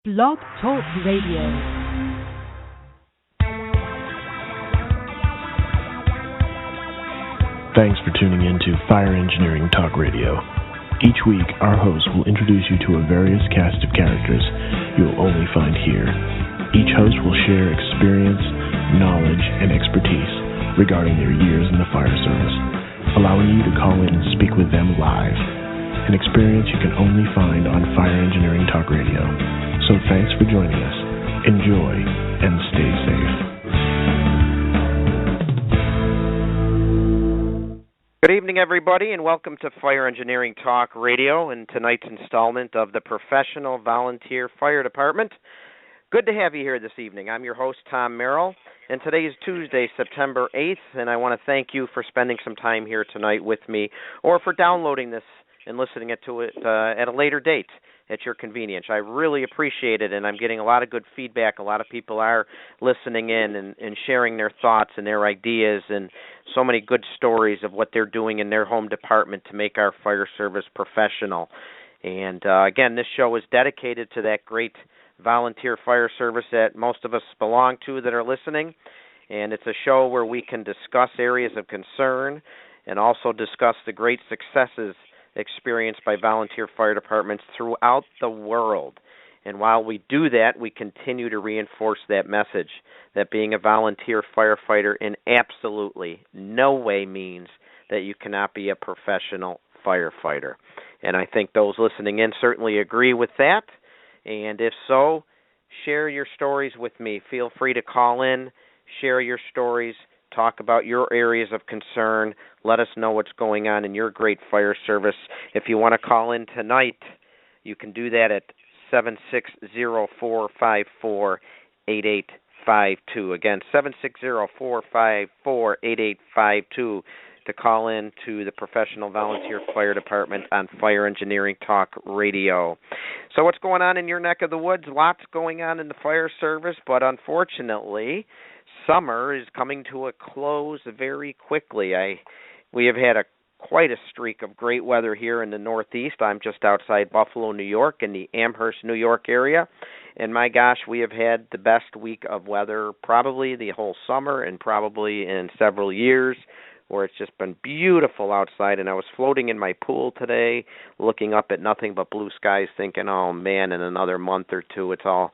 Blog Talk Radio. Thanks for tuning in to Fire Engineering Talk Radio. Each week, our host will introduce you to a various cast of characters you will only find here. Each host will share experience, knowledge, and expertise regarding their years in the fire service, allowing you to call in and speak with them live, an experience you can only find on Fire Engineering Talk Radio. So thanks for joining us. Enjoy and stay safe. Good evening, everybody, and welcome to Fire Engineering Talk Radio and tonight's installment of the Professional Volunteer Fire Department. Good to have you here this evening. I'm your host, Tom Merrill, and today is Tuesday, September 8th, and I want to thank you for spending some time here tonight with me or for downloading this and listening to it at a later date at your convenience. I really appreciate it, and I'm getting a lot of good feedback. A lot of people are listening in and sharing their thoughts and their ideas and so many good stories of what they're doing in their home department to make our fire service professional. And again, this show is dedicated to that great volunteer fire service that most of us belong to that are listening. And it's a show where we can discuss areas of concern and also discuss the great successes experienced by volunteer fire departments throughout the world. And while we do that, we continue to reinforce that message that being a volunteer firefighter in absolutely no way means that you cannot be a professional firefighter. And I think those listening in certainly agree with that. And if so, share your stories with me. Feel free to call in, share your stories, talk about your areas of concern. Let us know what's going on in your great fire service. If you want to call in tonight, you can do that at 760-454-8852. Again, 760-454-8852 to call in to the Professional Volunteer Fire Department on Fire Engineering Talk Radio. So what's going on in your neck of the woods? Lots going on in the fire service, but unfortunately, summer is coming to a close very quickly. We have had quite a streak of great weather here in the Northeast. I'm just outside Buffalo, New York, in the Amherst, New York area. And my gosh, we have had the best week of weather probably the whole summer and probably in several years, where it's just been beautiful outside. And I was floating in my pool today, looking up at nothing but blue skies, thinking, oh, man, in another month or two, it's going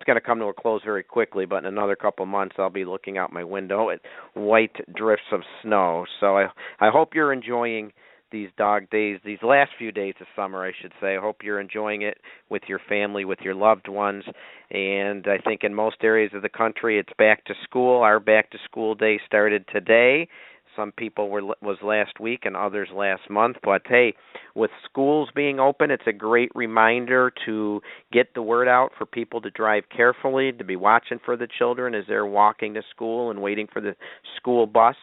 to come to a close very quickly, but in another couple months, I'll be looking out my window at white drifts of snow. So I hope you're enjoying these dog days, these last few days of summer, I should say. I hope you're enjoying it with your family, with your loved ones. And I think in most areas of the country, it's back to school. Our back-to-school day started today. Some people was last week and others last month. But, hey, with schools being open, it's a great reminder to get the word out for people to drive carefully, to be watching for the children as they're walking to school and waiting for the school bus.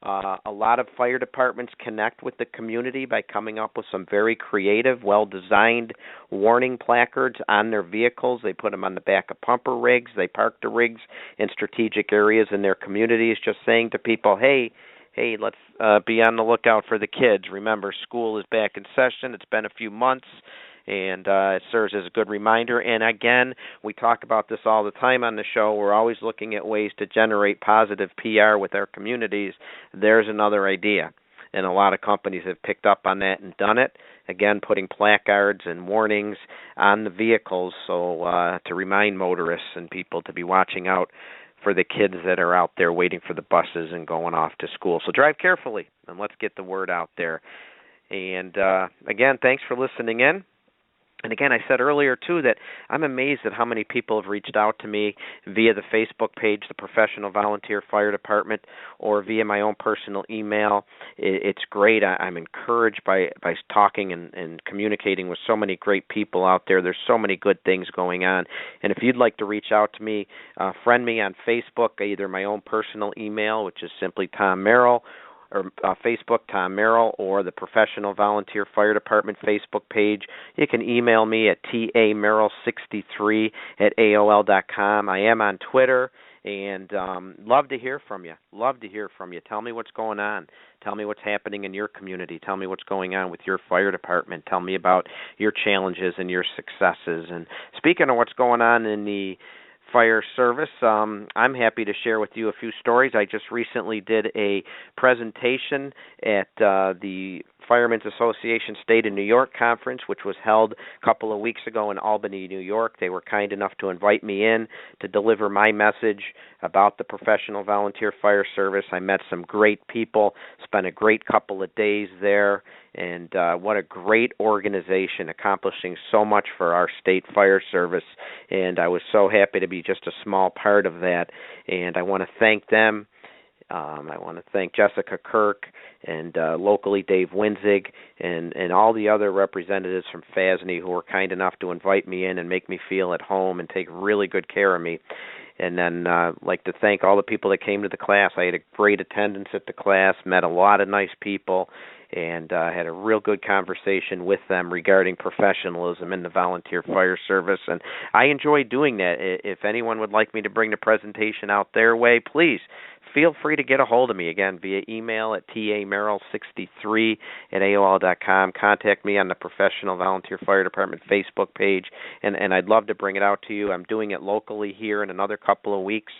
A lot of fire departments connect with the community by coming up with some very creative, well-designed warning placards on their vehicles. They put them on the back of pumper rigs. They park the rigs in strategic areas in their communities, just saying to people, hey, let's be on the lookout for the kids. Remember, school is back in session. It's been a few months, and it serves as a good reminder. And again, we talk about this all the time on the show. We're always looking at ways to generate positive PR with our communities. There's another idea, and a lot of companies have picked up on that and done it. Again, putting placards and warnings on the vehicles so to remind motorists and people to be watching out for the kids that are out there waiting for the buses and going off to school. So drive carefully, and let's get the word out there. And again, thanks for listening in. And again, I said earlier, too, that I'm amazed at how many people have reached out to me via the Facebook page, the Professional Volunteer Fire Department, or via my own personal email. It's great. I'm encouraged by talking and communicating with so many great people out there. There's so many good things going on. And if you'd like to reach out to me, friend me on Facebook, either my own personal email, which is simply Tom Merrill, or Facebook, Tom Merrill, or the Professional Volunteer Fire Department Facebook page. You can email me at tamerrill63@aol.com. I am on Twitter And love to hear from you. Love to hear from you. Tell me what's going on. Tell me what's happening in your community. Tell me what's going on with your fire department. Tell me about your challenges and your successes. And speaking of what's going on in the fire service, I'm happy to share with you a few stories. I just recently did a presentation at the Firemen's Association State of New York Conference, which was held a couple of weeks ago in Albany, New York. They were kind enough to invite me in to deliver my message about the professional volunteer fire service. I met some great people, spent a great couple of days there, and what a great organization, accomplishing so much for our state fire service. And I was so happy to be just a small part of that, and I want to thank them. I want to thank Jessica Kirk and locally Dave Winzig and all the other representatives from FASNY who were kind enough to invite me in and make me feel at home and take really good care of me. And then I'd like to thank all the people that came to the class. I had a great attendance at the class, met a lot of nice people, and had a real good conversation with them regarding professionalism in the volunteer fire service. And I enjoy doing that. If anyone would like me to bring the presentation out their way, please feel free to get a hold of me, again, via email at tamerrill63@aol.com. Contact me on the Professional Volunteer Fire Department Facebook page, and I'd love to bring it out to you. I'm doing it locally here in another couple of weeks.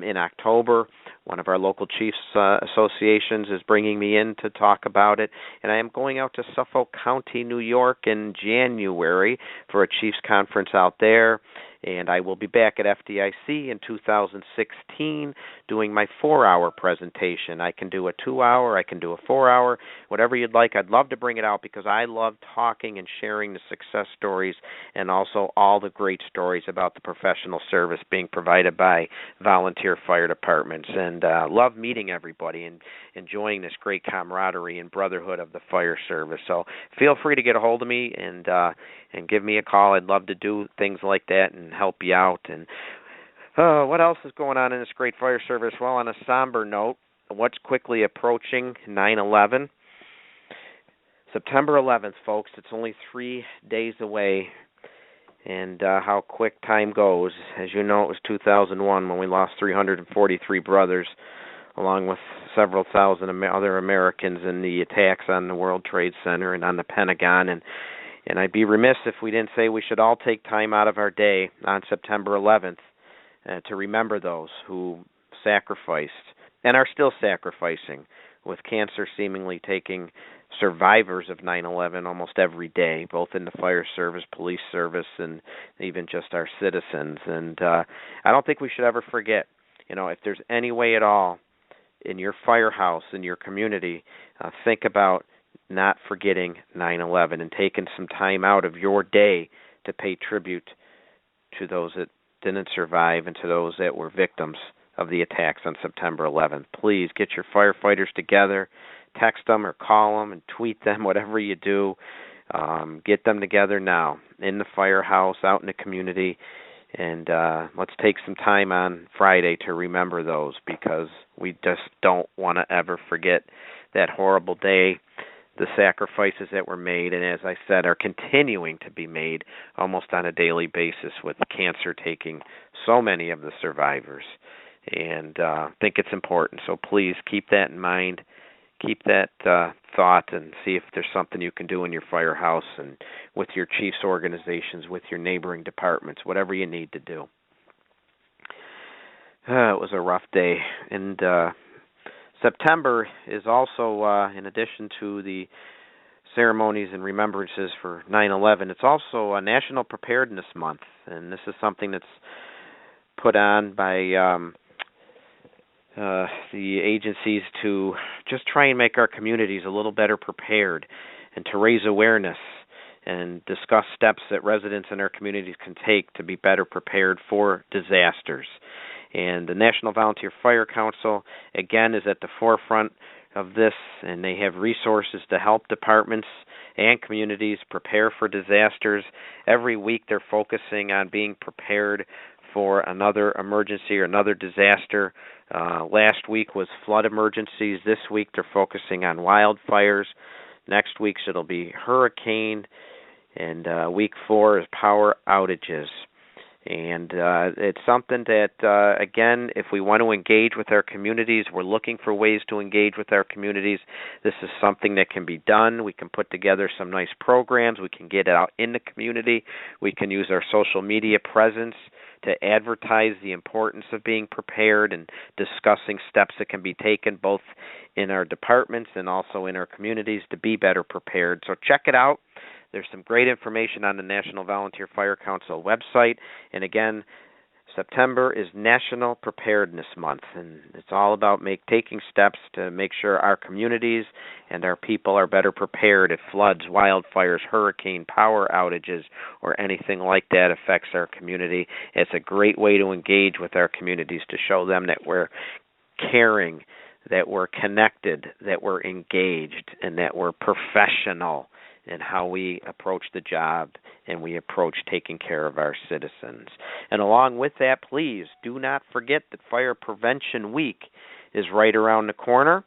In October, one of our local chiefs associations is bringing me in to talk about it, and I am going out to Suffolk County, New York in January for a chiefs conference out there, and I will be back at FDIC in 2016 doing my 4-hour presentation. I can do a 2-hour, I can do a 4-hour, whatever you'd like. I'd love to bring it out because I love talking and sharing the success stories and also all the great stories about the professional service being provided by volunteer fire departments, and love meeting everybody and enjoying this great camaraderie and brotherhood of the fire service. So feel free to get a hold of me and give me a call. I'd love to do things like that and help you out. And what else is going on in this great fire service? Well, on a somber note, what's quickly approaching 9/11? September 11th, folks. It's only 3 days away. And how quick time goes. As you know, it was 2001 when we lost 343 brothers, along with several thousand other Americans in the attacks on the World Trade Center and on the Pentagon. And I'd be remiss if we didn't say we should all take time out of our day on September 11th to remember those who sacrificed and are still sacrificing, with cancer seemingly taking survivors of 9/11 almost every day, both in the fire service, police service, and even just our citizens. And I don't think we should ever forget, if there's any way at all in your firehouse, in your community, think about not forgetting 9/11 and taking some time out of your day to pay tribute to those that didn't survive and to those that were victims of the attacks on September 11th. Please get your firefighters together, text them or call them and tweet them, whatever you do. Get them together now in the firehouse, out in the community, and let's take some time on Friday to remember those, because we just don't want to ever forget that horrible day, the sacrifices that were made, and as I said, are continuing to be made almost on a daily basis, with cancer taking so many of the survivors. And I think it's important. So please keep that in mind. Keep that thought and see if there's something you can do in your firehouse and with your chief's organizations, with your neighboring departments, whatever you need to do. It was a rough day. And September is also, in addition to the ceremonies and remembrances for 9/11, it's also a National Preparedness Month. And this is something that's put on by the agencies to just try and make our communities a little better prepared and to raise awareness and discuss steps that residents in our communities can take to be better prepared for disasters. And the National Volunteer Fire Council, again, is at the forefront of this, and they have resources to help departments and communities prepare for disasters. Every week they're focusing on being prepared for another emergency or another disaster. Last week was flood emergencies. This week they're focusing on wildfires. Next week it'll be hurricane. And week 4 is power outages. And it's something that, again, if we want to engage with our communities, we're looking for ways to engage with our communities. This is something that can be done. We can put together some nice programs. We can get it out in the community. We can use our social media presence to advertise the importance of being prepared and discussing steps that can be taken both in our departments and also in our communities to be better prepared. So check it out. There's some great information on the National Volunteer Fire Council website. And again, September is National Preparedness Month, and it's all about taking steps to make sure our communities and our people are better prepared if floods, wildfires, hurricane, power outages, or anything like that affects our community. It's a great way to engage with our communities to show them that we're caring, that we're connected, that we're engaged, and that we're professional in how we approach the job and we approach taking care of our citizens. And along with that, please do not forget that Fire Prevention Week is right around the corner.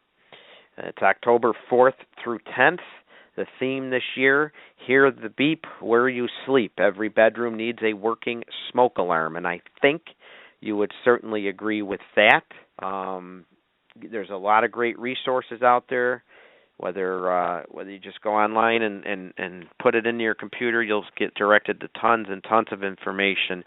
It's October 4th through 10th. The theme this year, hear the beep where you sleep. Every bedroom needs a working smoke alarm, and I think you would certainly agree with that. There's a lot of great resources out there. Whether you just go online and put it into your computer, you'll get directed to tons and tons of information.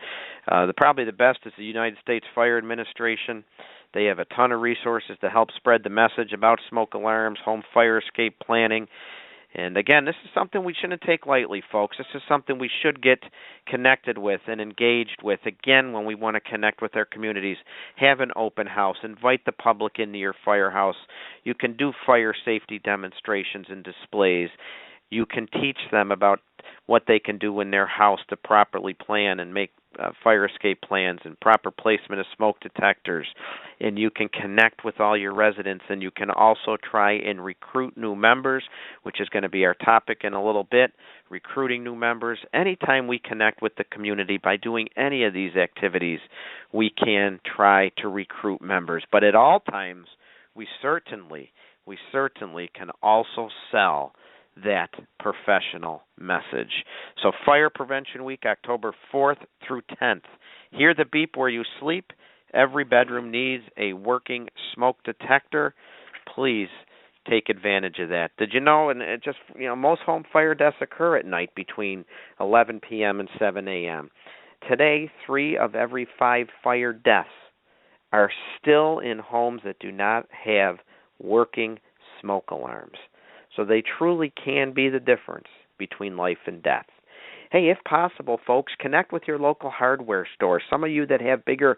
Probably the best is the United States Fire Administration. They have a ton of resources to help spread the message about smoke alarms, home fire escape planning. And again, this is something we shouldn't take lightly, folks. This is something we should get connected with and engaged with. Again, when we want to connect with our communities, have an open house. Invite the public into your firehouse. You can do fire safety demonstrations and displays. You can teach them about what they can do in their house to properly plan and make fire escape plans and proper placement of smoke detectors. And you can connect with all your residents, and you can also try and recruit new members, which is going to be our topic in a little bit, recruiting new members. Anytime we connect with the community by doing any of these activities, we can try to recruit members. But at all times, we certainly can also sell that professional message. So Fire Prevention Week, October 4th through 10th. Hear the beep where you sleep. Every bedroom needs a working smoke detector. Please take advantage of that. Did you know, and most home fire deaths occur at night between 11 p.m. and 7 a.m. Today, 3 of every 5 fire deaths are still in homes that do not have working smoke alarms. So they truly can be the difference between life and death. Hey, if possible, folks, connect with your local hardware store. Some of you that have bigger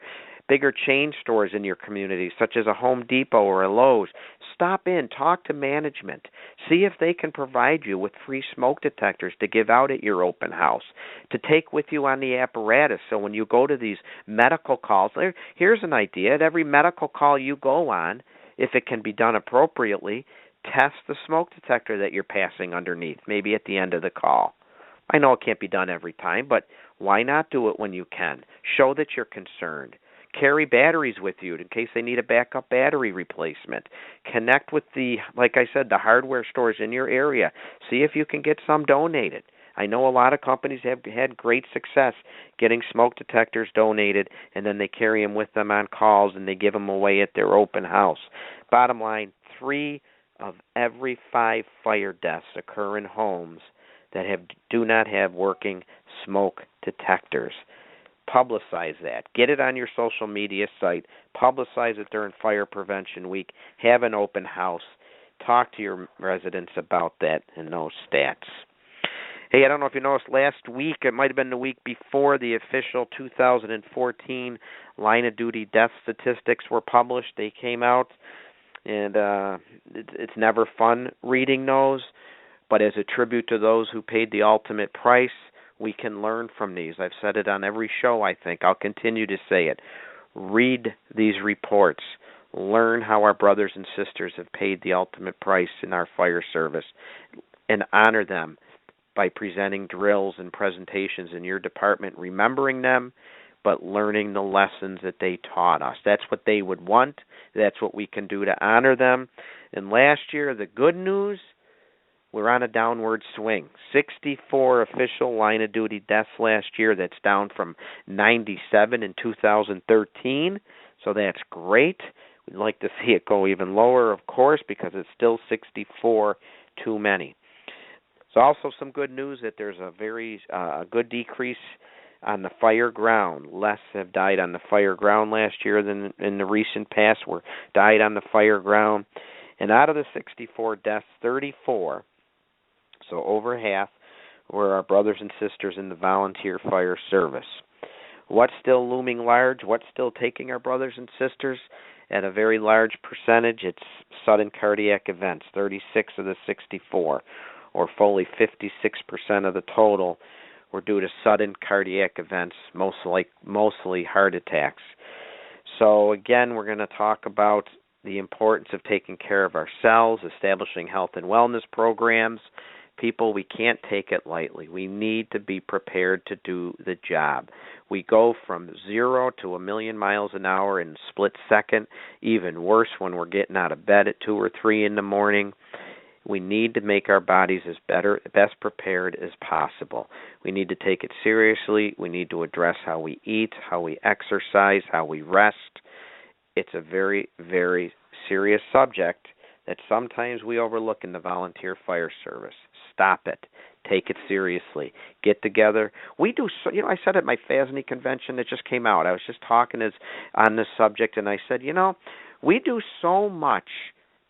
chain stores in your community, such as a Home Depot or a Lowe's, stop in, talk to management. See if they can provide you with free smoke detectors to give out at your open house, to take with you on the apparatus. So when you go to these medical calls, here's an idea. At every medical call you go on, if it can be done appropriately, test the smoke detector that you're passing underneath, maybe at the end of the call. I know it can't be done every time, but why not do it when you can? Show that you're concerned. Carry batteries with you in case they need a backup battery replacement. Connect with the hardware stores in your area. See if you can get some donated. I know a lot of companies have had great success getting smoke detectors donated, and then they carry them with them on calls and they give them away at their open house. Bottom line, 3 of every 5 fire deaths occur in homes that do not have working smoke detectors. Publicize that. Get it on your social media site. Publicize it during Fire Prevention Week. Have an open house. Talk to your residents about that and those stats. Hey, I don't know if you noticed last week, it might have been the week before, the official 2014 line of duty death statistics were published. They came out, and it's never fun reading those, but as a tribute to those who paid the ultimate price, we can learn from these. I've said it on every show, I think. I'll continue to say it. Read these reports. Learn how our brothers and sisters have paid the ultimate price in our fire service, and honor them by presenting drills and presentations in your department, remembering them, but learning the lessons that they taught us. That's what they would want. That's what we can do to honor them. And last year, the good news we're on a downward swing. 64 official line-of-duty deaths last year. That's down from 97 in 2013, so that's great. We'd like to see it go even lower, of course, because it's still 64 too many. There's also some good news that there's a very good decrease on the fire ground. Less have died on the fire ground last year than in the recent past were died on the fire ground. And out of the 64 deaths, 34, so over half, were our brothers and sisters in the volunteer fire service. What's still looming large? What's still taking our brothers and sisters at a very large percentage? It's sudden cardiac events, 36 of the 64, or fully 56% of the total were due to sudden cardiac events, mostly heart attacks. So again, we're going to talk about the importance of taking care of ourselves, establishing health and wellness programs. People, we can't take it lightly. We need to be prepared to do the job. We go from 0 to 1,000,000 miles an hour in a split second, even worse when we're getting out of bed at 2 or 3 in the morning. We need to make our bodies best prepared as possible. We need to take it seriously. We need to address how we eat, how we exercise, how we rest. It's a very, very serious subject that sometimes we overlook in the volunteer fire service. Stop it. Take it seriously. Get together. We do, I said at my FASNY convention that just came out, I was just talking on this subject, and I said, we do so much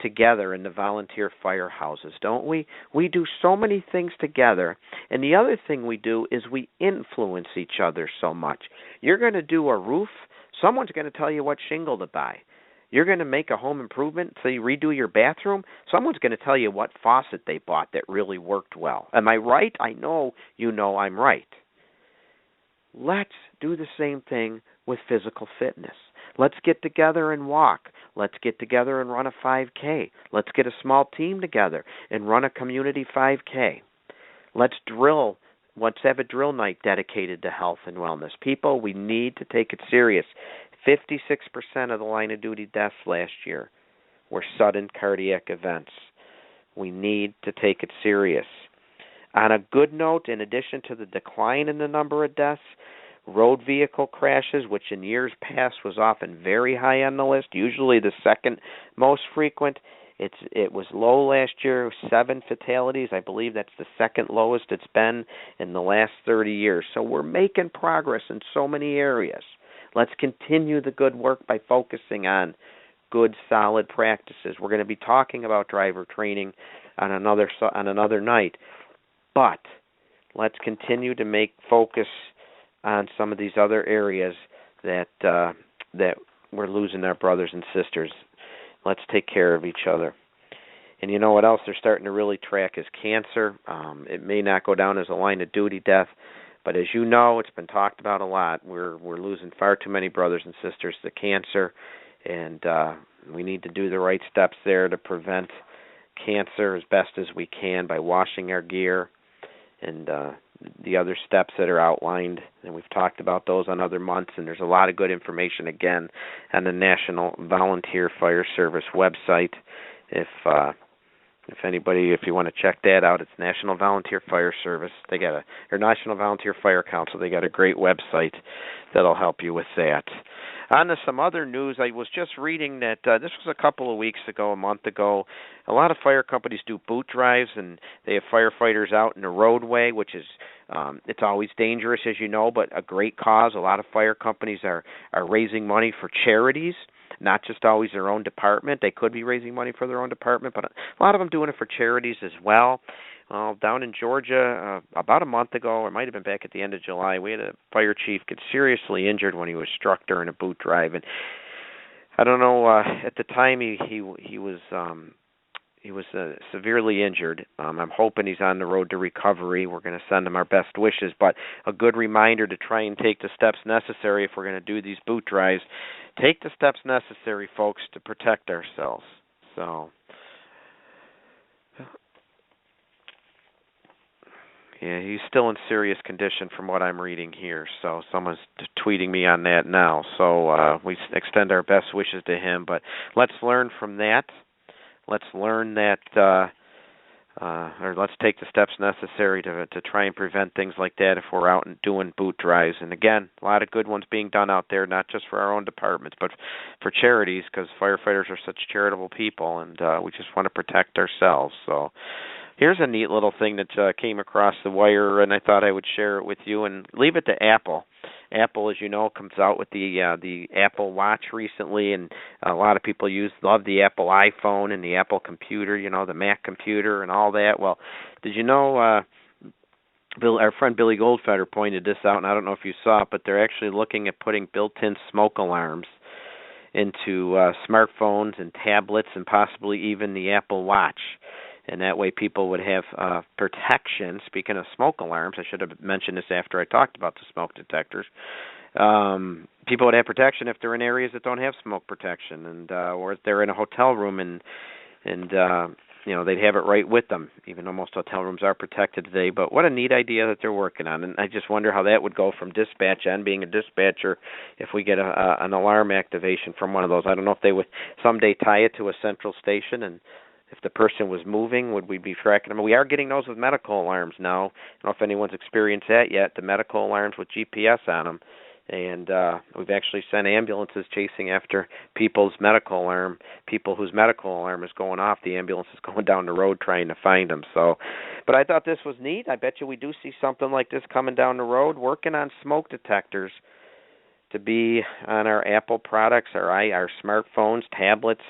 together in the volunteer firehouses, don't we? We do so many things together. And the other thing we do is we influence each other so much. You're going to do a roof, someone's going to tell you what shingle to buy. You're going to make a home improvement, so you redo your bathroom, someone's going to tell you what faucet they bought that really worked well. Am I right? I know you know I'm right. Let's do the same thing with physical fitness. Let's get together and walk. Let's get together and run a 5K. Let's get a small team together and run a community 5K. Let's drill. Let's have a drill night dedicated to health and wellness. People, we need to take it serious. 56% of the line-of-duty deaths last year were sudden cardiac events. We need to take it serious. On a good note, in addition to the decline in the number of deaths, road vehicle crashes, which in years past was often very high on the list, usually the second most frequent, it was low last year, 7 fatalities. I believe that's the second lowest it's been in the last 30 years. So we're making progress in so many areas. Let's continue the good work by focusing on good, solid practices. We're going to be talking about driver training on another night, but let's continue to make focus on some of these other areas that we're losing our brothers and sisters. Let's take care of each other. And you know what else they're starting to really track is cancer. It may not go down as a line-of-duty death, but as you know, it's been talked about a lot. We're losing far too many brothers and sisters to cancer, and we need to do the right steps there to prevent cancer as best as we can by washing our gear and the other steps that are outlined, and we've talked about those on other months, and there's a lot of good information, again, on the National Volunteer Fire Service website. If you want to check that out, it's National Volunteer Fire Service. Or National Volunteer Fire Council. They got a great website that'll help you with that. On to some other news, I was just reading that this was a month ago. A lot of fire companies do boot drives, and they have firefighters out in the roadway, which is it's always dangerous, as you know, but a great cause. A lot of fire companies are raising money for charities, not just always their own department. They could be raising money for their own department, but a lot of them doing it for charities as well. Down in Georgia, about a month ago, or it might have been back at the end of July, we had a fire chief get seriously injured when he was struck during a boot drive. And I don't know, at the time he was severely injured. I'm hoping he's on the road to recovery. We're going to send him our best wishes, but a good reminder to try and take the steps necessary if we're going to do these boot drives. Take the steps necessary, folks, to protect ourselves. So, yeah, he's still in serious condition from what I'm reading here. So someone's tweeting me on that now. So we extend our best wishes to him. But let's learn from that. Let's learn that or let's take the steps necessary to try and prevent things like that if we're out and doing boot drives. And again, a lot of good ones being done out there, not just for our own departments, but for charities, because firefighters are such charitable people, and we just want to protect ourselves. So here's a neat little thing that came across the wire, and I thought I would share it with you and leave it to Apple. Apple, as you know, comes out with the Apple Watch recently, and a lot of people love the Apple iPhone and the Apple computer, the Mac computer and all that. Well, did you know, our friend Billy Goldfeder pointed this out, and I don't know if you saw it, but they're actually looking at putting built-in smoke alarms into smartphones and tablets and possibly even the Apple Watch. And that way people would have protection. Speaking of smoke alarms, I should have mentioned this after I talked about the smoke detectors. People would have protection if they're in areas that don't have smoke protection, and or if they're in a hotel room and they'd have it right with them, even though most hotel rooms are protected today. But what a neat idea that they're working on. And I just wonder how that would go from dispatch and being a dispatcher if we get an alarm activation from one of those. I don't know if they would someday tie it to a central station, and if the person was moving, would we be tracking them? We are getting those with medical alarms now. I don't know if anyone's experienced that yet, the medical alarms with GPS on them. And we've actually sent ambulances chasing after people whose medical alarm is going off. The ambulance is going down the road trying to find them. So, but I thought this was neat. I bet you we do see something like this coming down the road, working on smoke detectors to be on our Apple products, our smartphones, tablets,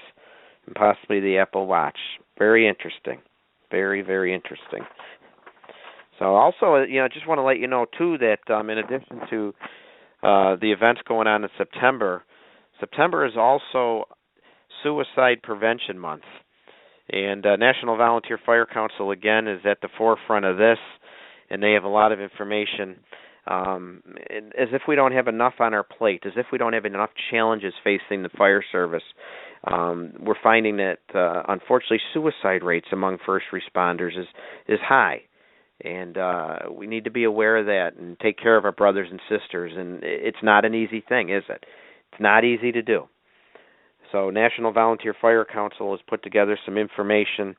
and possibly the Apple Watch. Very interesting. Very, very interesting. So also, I just want to let you know, too, that in addition to the events going on in September is also Suicide Prevention Month. And National Volunteer Fire Council, again, is at the forefront of this, and they have a lot of information. As if we don't have enough on our plate, as if we don't have enough challenges facing the fire service. We're finding that, unfortunately, suicide rates among first responders is high. And we need to be aware of that and take care of our brothers and sisters. And it's not an easy thing, is it? It's not easy to do. So National Volunteer Fire Council has put together some information,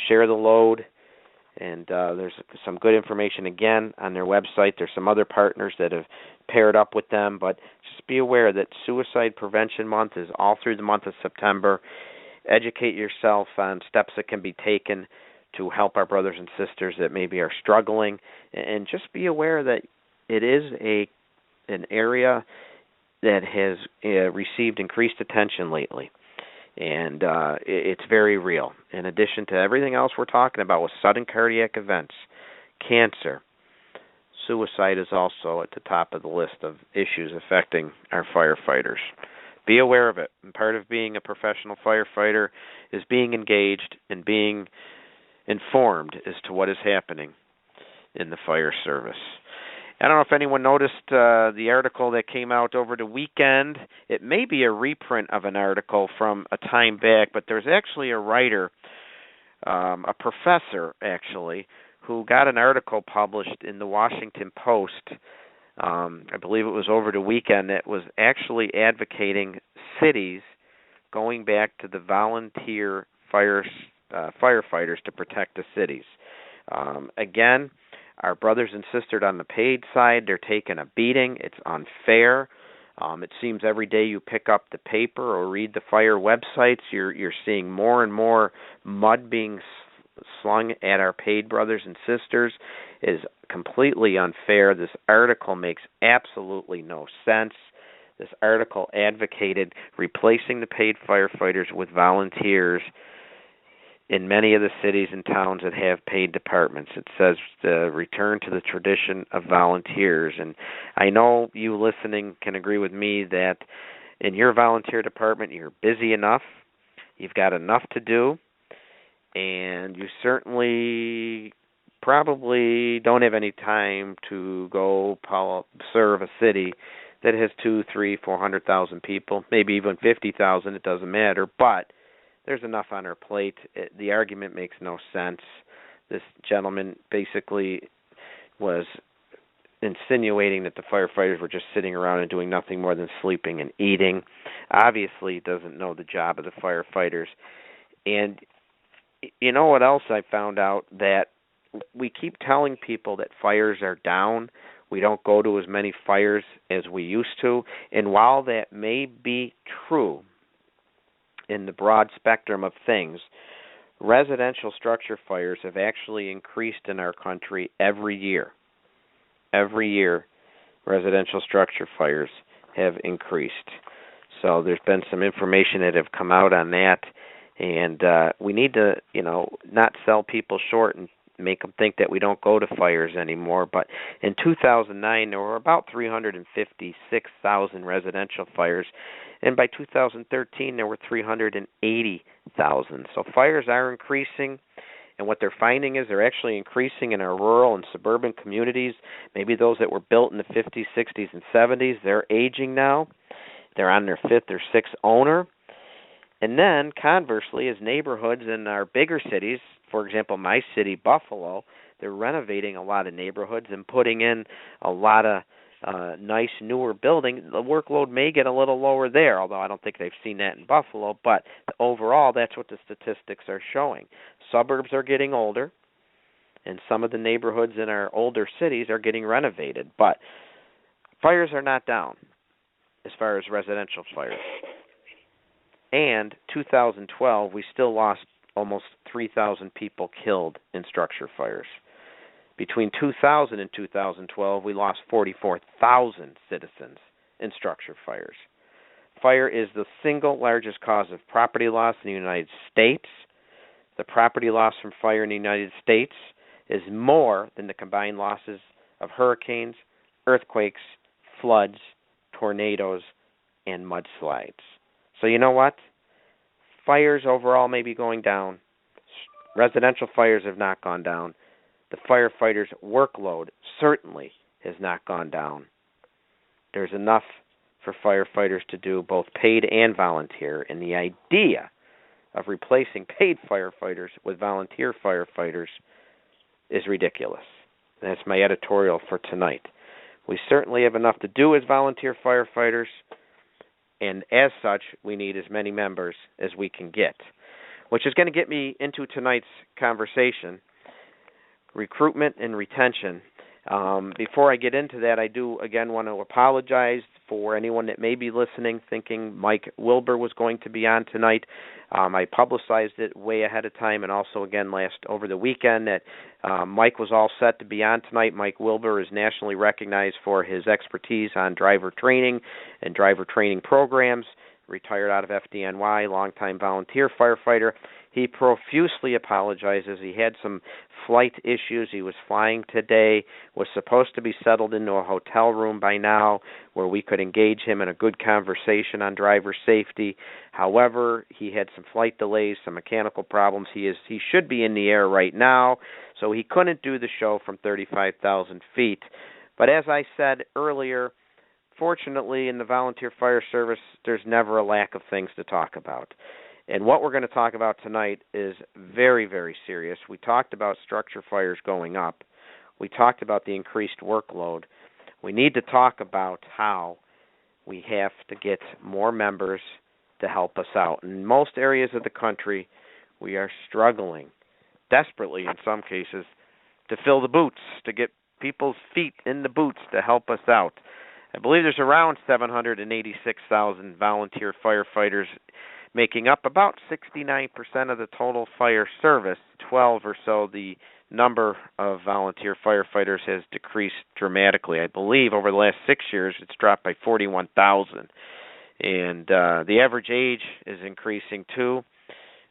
share the load, and there's some good information, again, on their website. There's some other partners that have paired up with them, but just be aware that Suicide Prevention Month is all through the month of September. Educate yourself on steps that can be taken to help our brothers and sisters that maybe are struggling, and just be aware that it is an area that has received increased attention lately, and it's very real. In addition to everything else we're talking about with sudden cardiac events, cancer, suicide is also at the top of the list of issues affecting our firefighters. Be aware of it. And part of being a professional firefighter is being engaged and being informed as to what is happening in the fire service. I don't know if anyone noticed the article that came out over the weekend. It may be a reprint of an article from a time back, but there's actually a writer, a professor actually, who got an article published in the Washington Post. I believe it was over the weekend, that was actually advocating cities going back to the volunteer firefighters to protect the cities. Again, our brothers and sisters on the paid side, they're taking a beating. It's unfair. It seems every day you pick up the paper or read the fire websites, you're seeing more and more mud being slung at our paid brothers and sisters. It is completely unfair. This article makes absolutely no sense. This article advocated replacing the paid firefighters with volunteers in many of the cities and towns that have paid departments. It says the return to the tradition of volunteers. And I know you listening can agree with me that in your volunteer department you're busy enough, you've got enough to do, and you certainly probably don't have any time to go serve a city that has 200,000, 300,000, 400,000 people, maybe even 50,000, it doesn't matter, but there's enough on our plate. The argument makes no sense. This gentleman basically was insinuating that the firefighters were just sitting around and doing nothing more than sleeping and eating. Obviously, he doesn't know the job of the firefighters. And You know what else I found out? That we keep telling people that fires are down. We don't go to as many fires as we used to. And while that may be true in the broad spectrum of things, residential structure fires have actually increased in our country every year. Every year, residential structure fires have increased. So there's been some information that have come out on that, and we need to, not sell people short and make them think that we don't go to fires anymore. But in 2009, there were about 356,000 residential fires, and by 2013, there were 380,000. So fires are increasing, and what they're finding is they're actually increasing in our rural and suburban communities. Maybe those that were built in the 50s, 60s, and 70s, they're aging now. They're on their fifth or sixth owner. And then, conversely, as neighborhoods in our bigger cities, for example, my city, Buffalo, they're renovating a lot of neighborhoods and putting in a lot of nice, newer buildings. The workload may get a little lower there, although I don't think they've seen that in Buffalo. But overall, that's what the statistics are showing. Suburbs are getting older, and some of the neighborhoods in our older cities are getting renovated. But fires are not down as far as residential fires. And 2012, we still lost almost 3,000 people killed in structure fires. Between 2000 and 2012, we lost 44,000 citizens in structure fires. Fire is the single largest cause of property loss in the United States. The property loss from fire in the United States is more than the combined losses of hurricanes, earthquakes, floods, tornadoes, and mudslides. So you know what? Fires overall may be going down. Residential fires have not gone down. The firefighters' workload certainly has not gone down. There's enough for firefighters to do, both paid and volunteer, and the idea of replacing paid firefighters with volunteer firefighters is ridiculous. That's my editorial for tonight. We certainly have enough to do as volunteer firefighters, and as such, we need as many members as we can get, which is going to get me into tonight's conversation, recruitment and retention. Before I get into that, I do, again, want to apologize for anyone that may be listening thinking Mike Wilbur was going to be on tonight. I publicized it way ahead of time, and also, again, over the weekend that Mike was all set to be on tonight. Mike Wilbur is nationally recognized for his expertise on driver training and driver training programs, retired out of FDNY, longtime volunteer firefighter. He profusely apologizes. He had some flight issues. He was flying today, was supposed to be settled into a hotel room by now where we could engage him in a good conversation on driver safety. However, he had some flight delays, some mechanical problems. He should be in the air right now, so he couldn't do the show from 35,000 feet. But as I said earlier, fortunately, in the volunteer fire service, there's never a lack of things to talk about. And what we're going to talk about tonight is very, very serious. We talked about structure fires going up. We talked about the increased workload. We need to talk about how we have to get more members to help us out. In most areas of the country, we are struggling, desperately in some cases, to fill the boots, to get people's feet in the boots to help us out. I believe there's around 786,000 volunteer firefighters, making up about 69% of the total fire service. 12 or so, the number of volunteer firefighters has decreased dramatically. I believe over the last 6 years it's dropped by 41,000. And the average age is increasing too.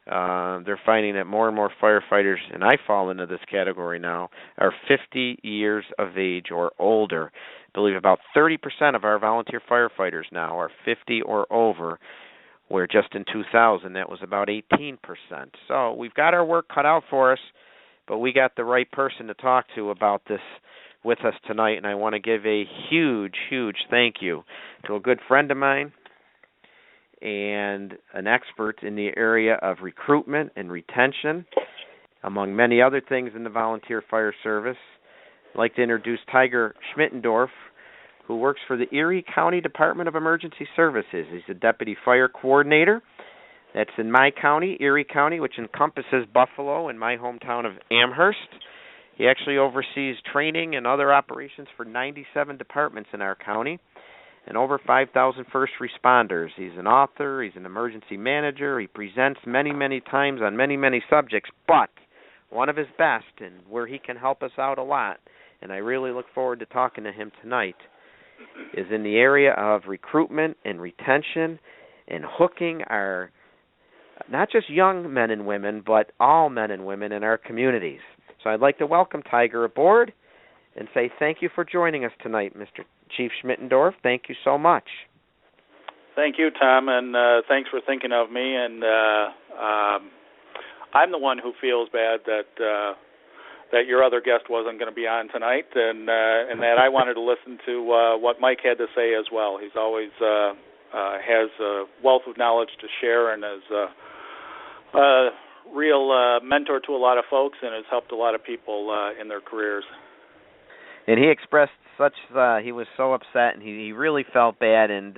They're finding that more and more firefighters, and I fall into this category now, are 50 years of age or older. I believe about 30% of our volunteer firefighters now are 50 or over, where just in 2000 that was about 18%. So we've got our work cut out for us, but we got the right person to talk to about this with us tonight, and I want to give a huge, huge thank you to a good friend of mine and an expert in the area of recruitment and retention, among many other things in the volunteer fire service. I'd like to introduce Tiger Schmittendorf, who works for the Erie County Department of Emergency Services. He's a deputy fire coordinator. That's in my county, Erie County, which encompasses Buffalo and my hometown of Amherst. He actually oversees training and other operations for 97 departments in our county and over 5,000 first responders. He's an author. He's an emergency manager. He presents many, many times on many, many subjects, but one of his best and where he can help us out a lot, and I really look forward to talking to him tonight, is in the area of recruitment and retention and hooking our not just young men and women, but all men and women in our communities. So I'd like to welcome Tiger aboard and say thank you for joining us tonight, Mr. Chief Schmittendorf. Thank you so much. Thank you, Tom, and thanks for thinking of me. And I'm the one who feels bad that your other guest wasn't going to be on tonight, and that I wanted to listen to what Mike had to say as well. He's always has a wealth of knowledge to share and is a real mentor to a lot of folks and has helped a lot of people in their careers. And he expressed he was so upset, and he really felt bad, and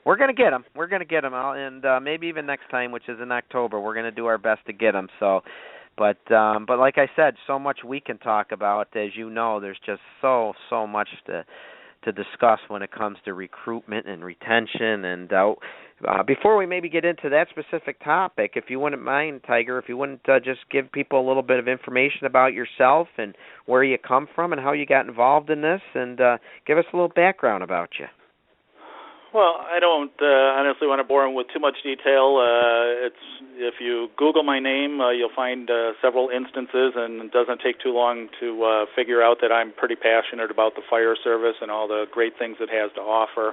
we're going to get him. We're going to get him out, and maybe even next time, which is in October, we're going to do our best to get him. So, but like I said, so much we can talk about. As you know, there's just so much to discuss when it comes to recruitment and retention. And before we maybe get into that specific topic, if you wouldn't mind, Tiger, if you wouldn't just give people a little bit of information about yourself and where you come from and how you got involved in this, and give us a little background about you. Well, I don't honestly want to bore him with too much detail. If you Google my name, you'll find several instances, and it doesn't take too long to figure out that I'm pretty passionate about the fire service and all the great things it has to offer.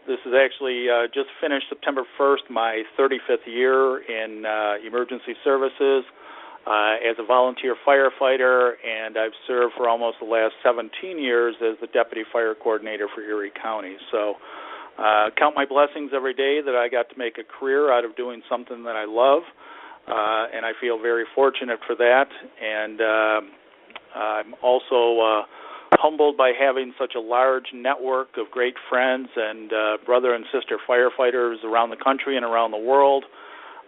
This is actually just finished September 1st, my 35th year in emergency services as a volunteer firefighter, and I've served for almost the last 17 years as the deputy fire coordinator for Erie County. So count my blessings every day that I got to make a career out of doing something that I love, and I feel very fortunate for that. And I'm also humbled by having such a large network of great friends and brother and sister firefighters around the country and around the world.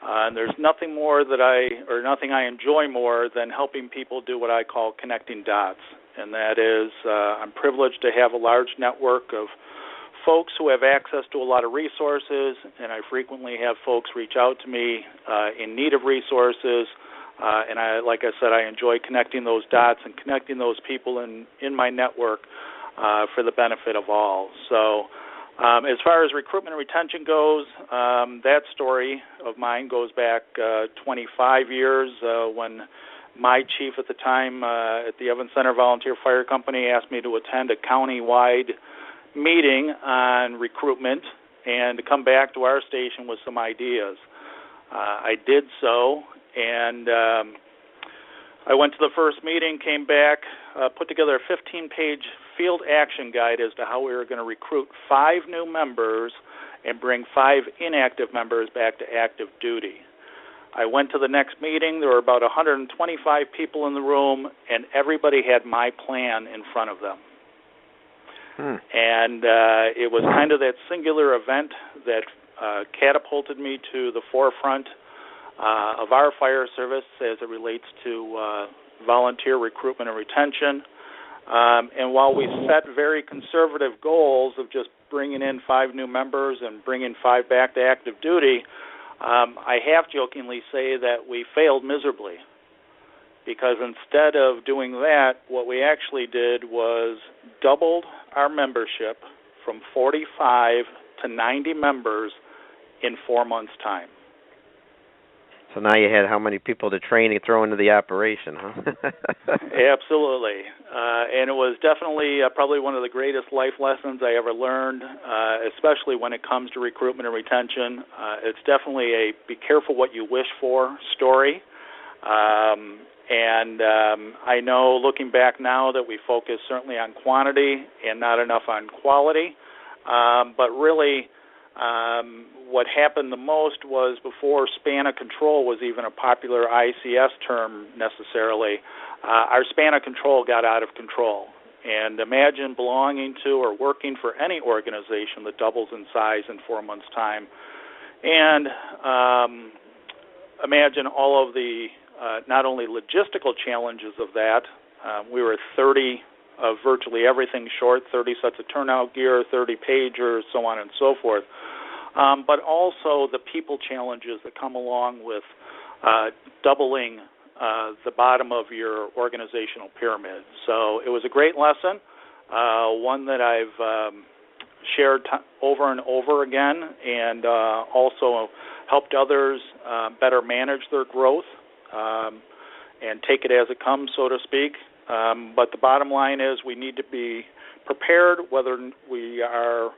And there's nothing I enjoy more than helping people do what I call connecting dots. And that is, I'm privileged to have a large network of folks who have access to a lot of resources, and I frequently have folks reach out to me in need of resources. And like I said, I enjoy connecting those dots and connecting those people in my network for the benefit of all. So as far as recruitment and retention goes, that story of mine goes back 25 years when my chief at the time at the Evans Center Volunteer Fire Company asked me to attend a county-wide meeting on recruitment and to come back to our station with some ideas. I did so, and I went to the first meeting, came back, put together a 15-page field action guide as to how we were going to recruit 5 new members and bring 5 inactive members back to active duty. I went to the next meeting. There were about 125 people in the room, and everybody had my plan in front of them. And it was kind of that singular event that catapulted me to the forefront of our fire service as it relates to volunteer recruitment and retention. And while we set very conservative goals of just bringing in 5 new members and bringing 5 back to active duty, I half-jokingly say that we failed miserably, because instead of doing that, what we actually did was doubled our membership from 45 to 90 members in 4 months' time. So now you had how many people to train and throw into the operation, huh? Absolutely. And it was definitely probably one of the greatest life lessons I ever learned, especially when it comes to recruitment and retention. It's definitely a be careful what you wish for story. And I know looking back now that we focus certainly on quantity and not enough on quality. But really, what happened the most was before span of control was even a popular ICS term necessarily, our span of control got out of control. And imagine belonging to or working for any organization that doubles in size in 4 months' time. And imagine all of the not only logistical challenges of that. We were 30 of virtually everything short, 30 sets of turnout gear, 30 pagers, so on and so forth. But also the people challenges that come along with doubling the bottom of your organizational pyramid. So it was a great lesson, one that I've shared over and over again, and also helped others better manage their growth and take it as it comes, so to speak. But the bottom line is we need to be prepared whether we are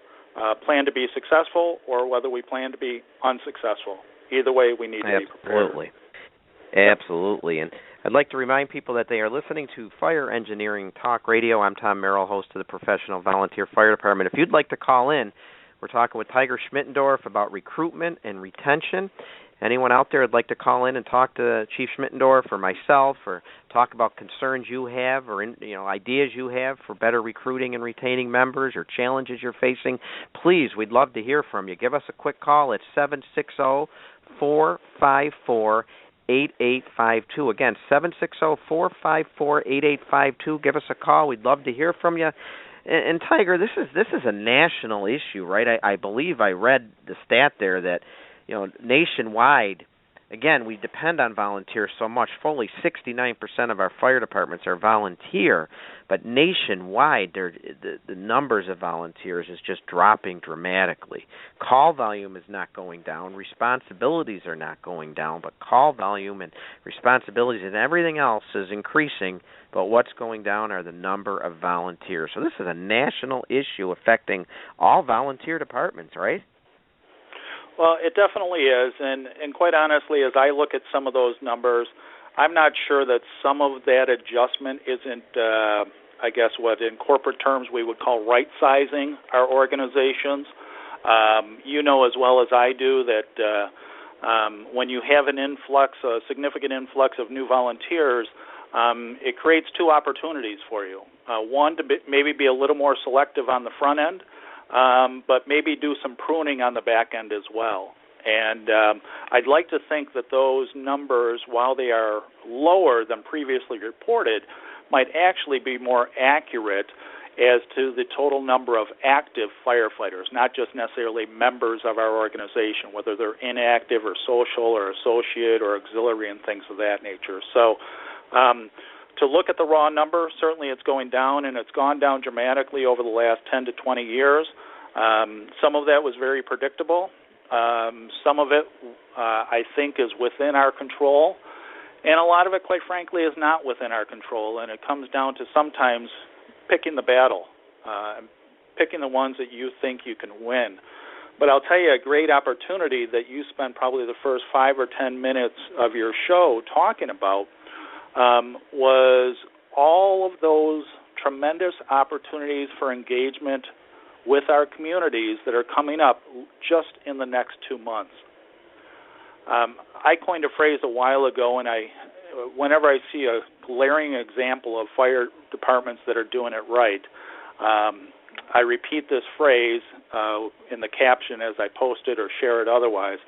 plan to be successful or whether we plan to be unsuccessful. Either way, we need to be prepared. Absolutely. And I'd like to remind people that they are listening to Fire Engineering Talk Radio. I'm Tom Merrill, host of the Professional Volunteer Fire Department. If you'd like to call in, we're talking with Tiger Schmittendorf about recruitment and retention. Anyone out there would like to call in and talk to Chief Schmittendorf or myself, or talk about concerns you have or ideas you have for better recruiting and retaining members or challenges you're facing, please, we'd love to hear from you. Give us a quick call at 760-454-8852. Again, 760-454-8852. Give us a call. We'd love to hear from you. And Tiger, this is a national issue, right? I believe I read the stat there that nationwide, again, we depend on volunteers so much. Fully 69% of our fire departments are volunteer, but nationwide, the numbers of volunteers is just dropping dramatically. Call volume is not going down. Responsibilities are not going down, but call volume and responsibilities and everything else is increasing, but what's going down are the number of volunteers. So this is a national issue affecting all volunteer departments, right? Well, it definitely is, and quite honestly, as I look at some of those numbers, I'm not sure that some of that adjustment isn't, I guess, what in corporate terms we would call right-sizing our organizations. You know as well as I do that when you have an influx, a significant influx of new volunteers, it creates two opportunities for you. One, to maybe be a little more selective on the front end, but maybe do some pruning on the back end as well. And I'd like to think that those numbers, while they are lower than previously reported, might actually be more accurate as to the total number of active firefighters, not just necessarily members of our organization, whether they're inactive or social or associate or auxiliary and things of that nature. So to look at the raw number, certainly it's going down, and it's gone down dramatically over the last 10 to 20 years. Some of that was very predictable. Some of it, I think, is within our control, and a lot of it, quite frankly, is not within our control, and it comes down to sometimes picking the battle, picking the ones that you think you can win. But I'll tell you, a great opportunity that you spent probably the first 5 or 10 minutes of your show talking about was all of those tremendous opportunities for engagement with our communities that are coming up just in the next 2 months. I coined a phrase a while ago, and whenever I see a glaring example of fire departments that are doing it right, I repeat this phrase in the caption as I post it or share it otherwise,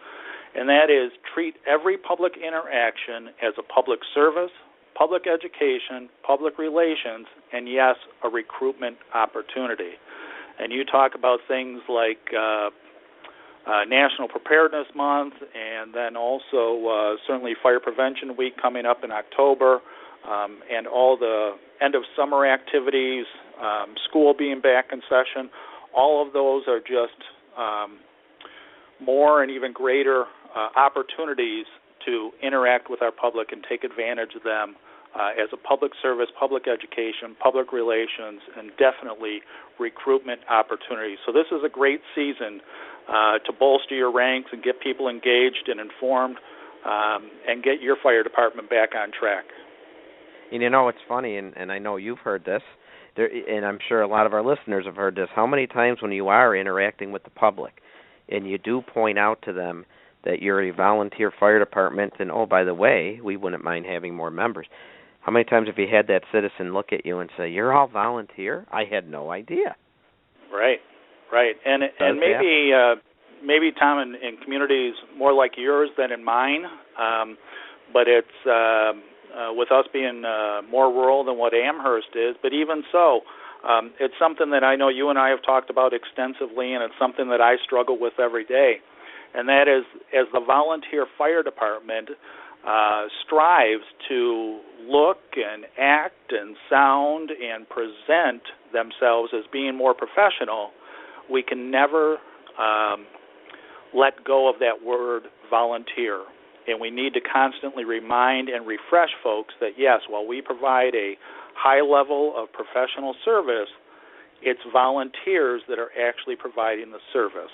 and that is treat every public interaction as a public service, public education, public relations, and yes, a recruitment opportunity. And you talk about things like National Preparedness Month, and then also certainly Fire Prevention Week coming up in October, and all the end of summer activities, school being back in session. All of those are just more and even greater opportunities to interact with our public and take advantage of them as a public service, public education, public relations, and definitely recruitment opportunities. So this is a great season to bolster your ranks and get people engaged and informed and get your fire department back on track. And it's funny, and I know you've heard this, and I'm sure a lot of our listeners have heard this, how many times when you are interacting with the public and you do point out to them that you're a volunteer fire department and, oh, by the way, we wouldn't mind having more members. How many times have you had that citizen look at you and say, you're all volunteer? I had no idea. Right. And maybe maybe, Tom, in communities more like yours than in mine, but it's with us being more rural than what Amherst is. But even so, it's something that I know you and I have talked about extensively, and it's something that I struggle with every day. And that is, as the volunteer fire department strives to look and act and sound and present themselves as being more professional, we can never let go of that word volunteer. And we need to constantly remind and refresh folks that, yes, while we provide a high level of professional service, it's volunteers that are actually providing the service.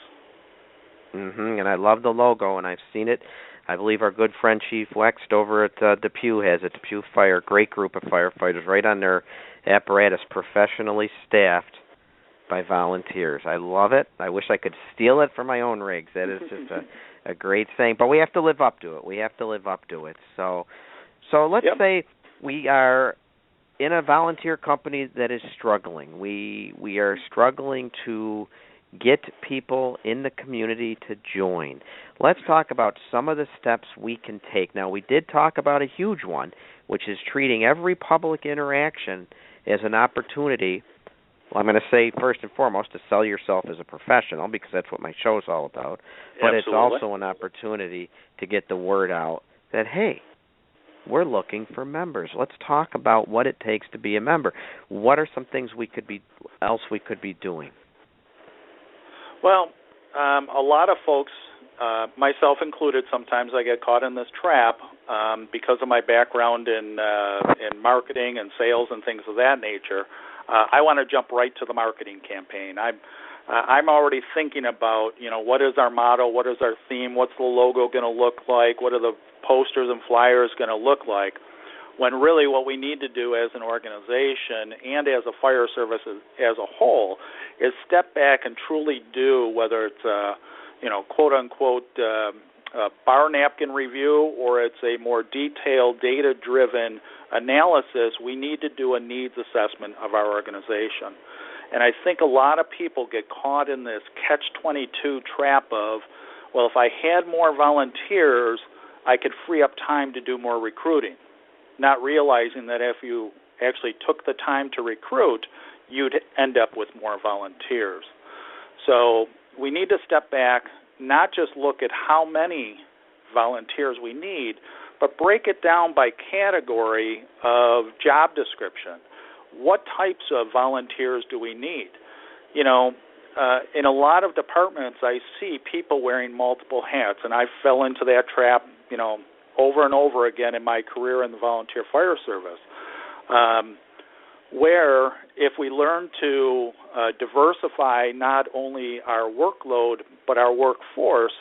And I love the logo, and I've seen it. I believe our good friend Chief Wext over at Depew has it, Depew Fire, great group of firefighters right on their apparatus, professionally staffed by volunteers. I love it. I wish I could steal it for my own rigs. That is just a great thing. But we have to live up to it. So let's say we are in a volunteer company that is struggling. We are struggling to get people in the community to join. Let's talk about some of the steps we can take. Now, we did talk about a huge one, which is treating every public interaction as an opportunity. Well, I'm going to say first and foremost to sell yourself as a professional, because that's what my show's all about. But Absolutely. It's also an opportunity to get the word out that, hey, we're looking for members. Let's talk about what it takes to be a member. What are some things we could be doing? Well, a lot of folks, myself included, sometimes I get caught in this trap because of my background in marketing and sales and things of that nature. I want to jump right to the marketing campaign. I'm already thinking about, what is our motto, what is our theme, what's the logo going to look like, what are the posters and flyers going to look like, when really what we need to do as an organization and as a fire service as a whole is step back and truly do, whether it's a, quote-unquote bar napkin review or it's a more detailed, data-driven analysis, we need to do a needs assessment of our organization. And I think a lot of people get caught in this catch-22 trap of, well, if I had more volunteers, I could free up time to do more recruiting, not realizing that if you actually took the time to recruit, you'd end up with more volunteers. So we need to step back, not just look at how many volunteers we need, but break it down by category of job description. What types of volunteers do we need? In a lot of departments, I see people wearing multiple hats, and I fell into that trap, over and over again in my career in the volunteer fire service, where if we learn to diversify not only our workload but our workforce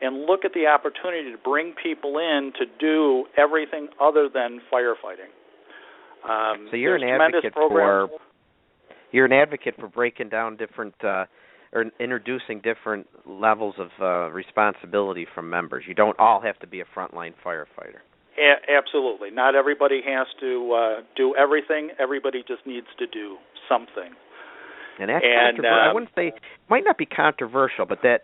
and look at the opportunity to bring people in to do everything other than firefighting. So you're an advocate for breaking down different or introducing different levels of responsibility from members. You don't all have to be a frontline firefighter. Absolutely. Not everybody has to do everything. Everybody just needs to do something. And that's controversial. I wouldn't say, it might not be controversial, but that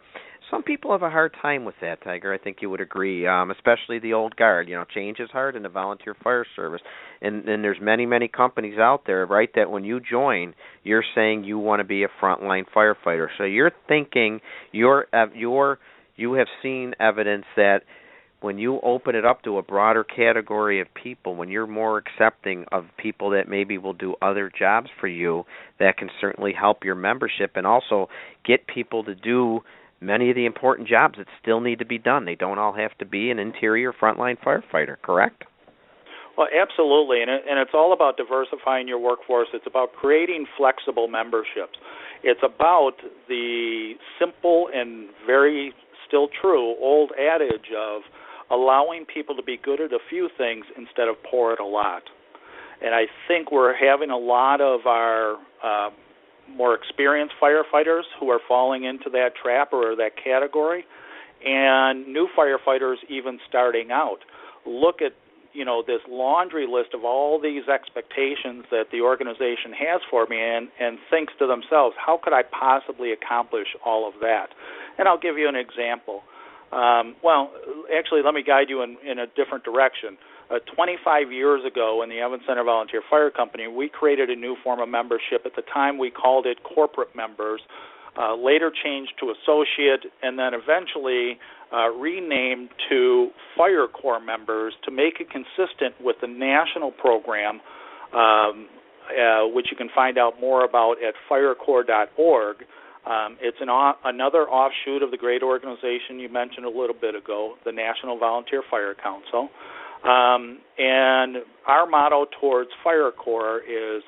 some people have a hard time with that, Tiger. I think you would agree, especially the old guard. Change is hard in the volunteer fire service. And there's many, many companies out there, right, that when you join, you're saying you want to be a frontline firefighter. So you're thinking you have seen evidence that when you open it up to a broader category of people, when you're more accepting of people that maybe will do other jobs for you, that can certainly help your membership and also get people to do many of the important jobs that still need to be done. They don't all have to be an interior frontline firefighter, correct? Well, absolutely, and it's all about diversifying your workforce. It's about creating flexible memberships. It's about the simple and very still true old adage of allowing people to be good at a few things instead of poor at a lot. And I think we're having a lot of our more experienced firefighters who are falling into that trap or that category, and new firefighters even starting out. Look at this laundry list of all these expectations that the organization has for me and thinks to themselves, how could I possibly accomplish all of that? And I'll give you an example. Well, actually, let me guide you in a different direction. 25 years ago in the Evans Center Volunteer Fire Company, we created a new form of membership. At the time, we called it corporate members, later changed to associate, and then eventually renamed to Fire Corps members to make it consistent with the national program, which you can find out more about at firecorps.org. It's another offshoot of the great organization you mentioned a little bit ago, the National Volunteer Fire Council. And our motto towards Fire Corps is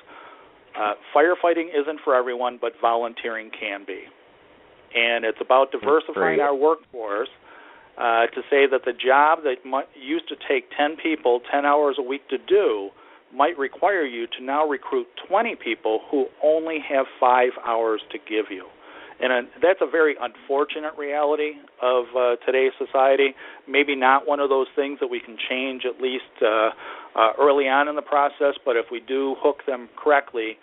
firefighting isn't for everyone, but volunteering can be. And it's about diversifying our workforce to say that the job that used to take 10 people 10 hours a week to do might require you to now recruit 20 people who only have 5 hours to give you. And that's a very unfortunate reality of today's society. Maybe not one of those things that we can change at least early on in the process, but if we do hook them correctly,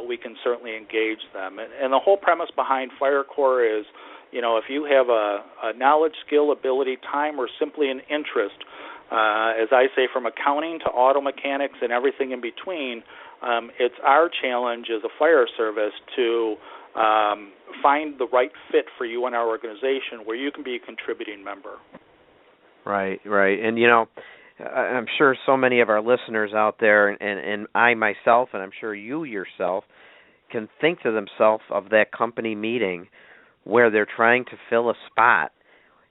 we can certainly engage them. And the whole premise behind Fire Corps is, if you have a knowledge, skill, ability, time, or simply an interest, as I say, from accounting to auto mechanics and everything in between, it's our challenge as a fire service to find the right fit for you in our organization where you can be a contributing member. Right. And, I'm sure so many of our listeners out there, and I myself, and I'm sure you yourself, can think to themselves of that company meeting where they're trying to fill a spot,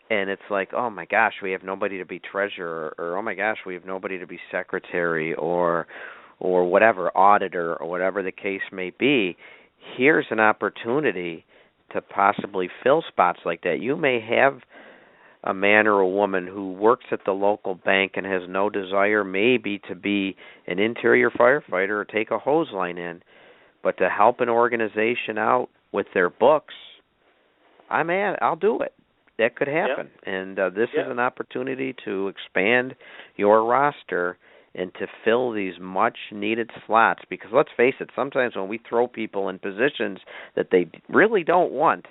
and it's like, oh my gosh, we have nobody to be treasurer, or oh my gosh, we have nobody to be secretary, or whatever, auditor, or whatever the case may be. Here's an opportunity to possibly fill spots like that. You may have a man or a woman who works at the local bank and has no desire maybe to be an interior firefighter or take a hose line in, but to help an organization out with their books, I'll do it. That could happen. Yeah. And this is an opportunity to expand your roster and to fill these much-needed slots. Because let's face it, sometimes when we throw people in positions that they really don't want,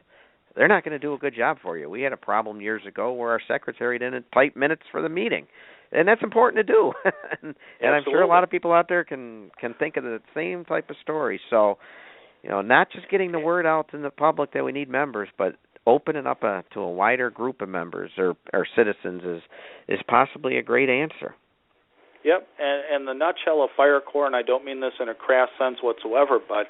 they're not going to do a good job for you. We had a problem years ago where our secretary didn't type minutes for the meeting, and that's important to do. and I'm sure a lot of people out there can think of the same type of story. So, not just getting the word out in the public that we need members, but opening up to a wider group of members or citizens is possibly a great answer. Yep, and the nutshell of Fire Corps, and I don't mean this in a crass sense whatsoever, but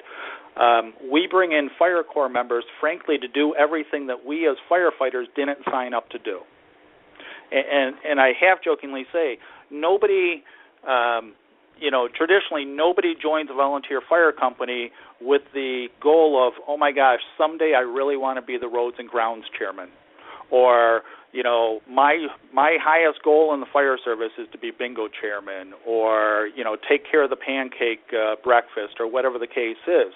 we bring in Fire Corps members, frankly, to do everything that we as firefighters didn't sign up to do. And I half-jokingly say, nobody, traditionally nobody joins a volunteer fire company with the goal of, oh my gosh, someday I really want to be the roads and grounds chairman. Or, my highest goal in the fire service is to be bingo chairman, or, take care of the pancake breakfast, or whatever the case is.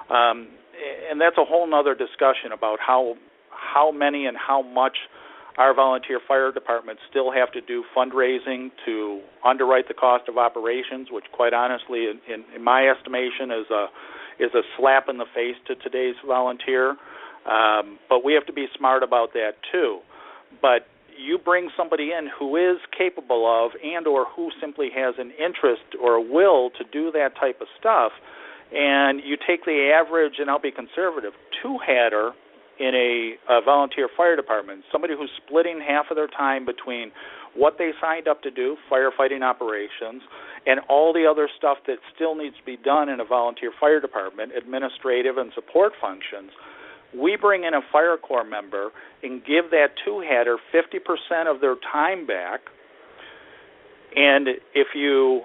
And that's a whole other discussion about how many and how much our volunteer fire departments still have to do fundraising to underwrite the cost of operations, which quite honestly, in my estimation, is a slap in the face to today's volunteer. But we have to be smart about that too. But you bring somebody in who is capable of and or who simply has an interest or a will to do that type of stuff, and you take the average, and I'll be conservative, two-hatter in a volunteer fire department, somebody who's splitting half of their time between what they signed up to do, firefighting operations, and all the other stuff that still needs to be done in a volunteer fire department, administrative and support functions. We bring in a Fire Corps member and give that two-hatter 50% of their time back. And if you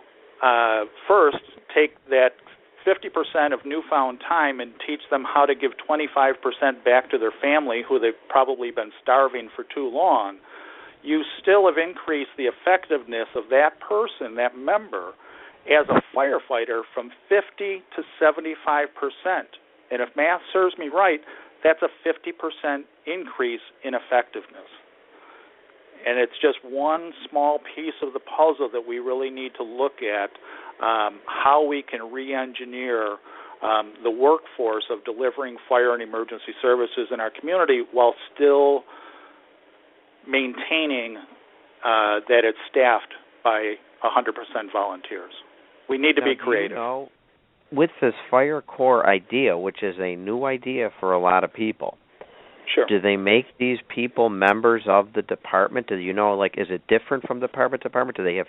first take that 50% of newfound time and teach them how to give 25% back to their family, who they've probably been starving for too long, you still have increased the effectiveness of that person, that member, as a firefighter from 50 to 75%. And if math serves me right, that's a 50% increase in effectiveness. And it's just one small piece of the puzzle that we really need to look at, how we can re-engineer the workforce of delivering fire and emergency services in our community while still maintaining that it's staffed by 100% volunteers. We need to be creative. With this Fire Corps idea, which is a new idea for a lot of people, sure. Do they make these people members of the department? Do you know, like, is it different from department to department? Do they have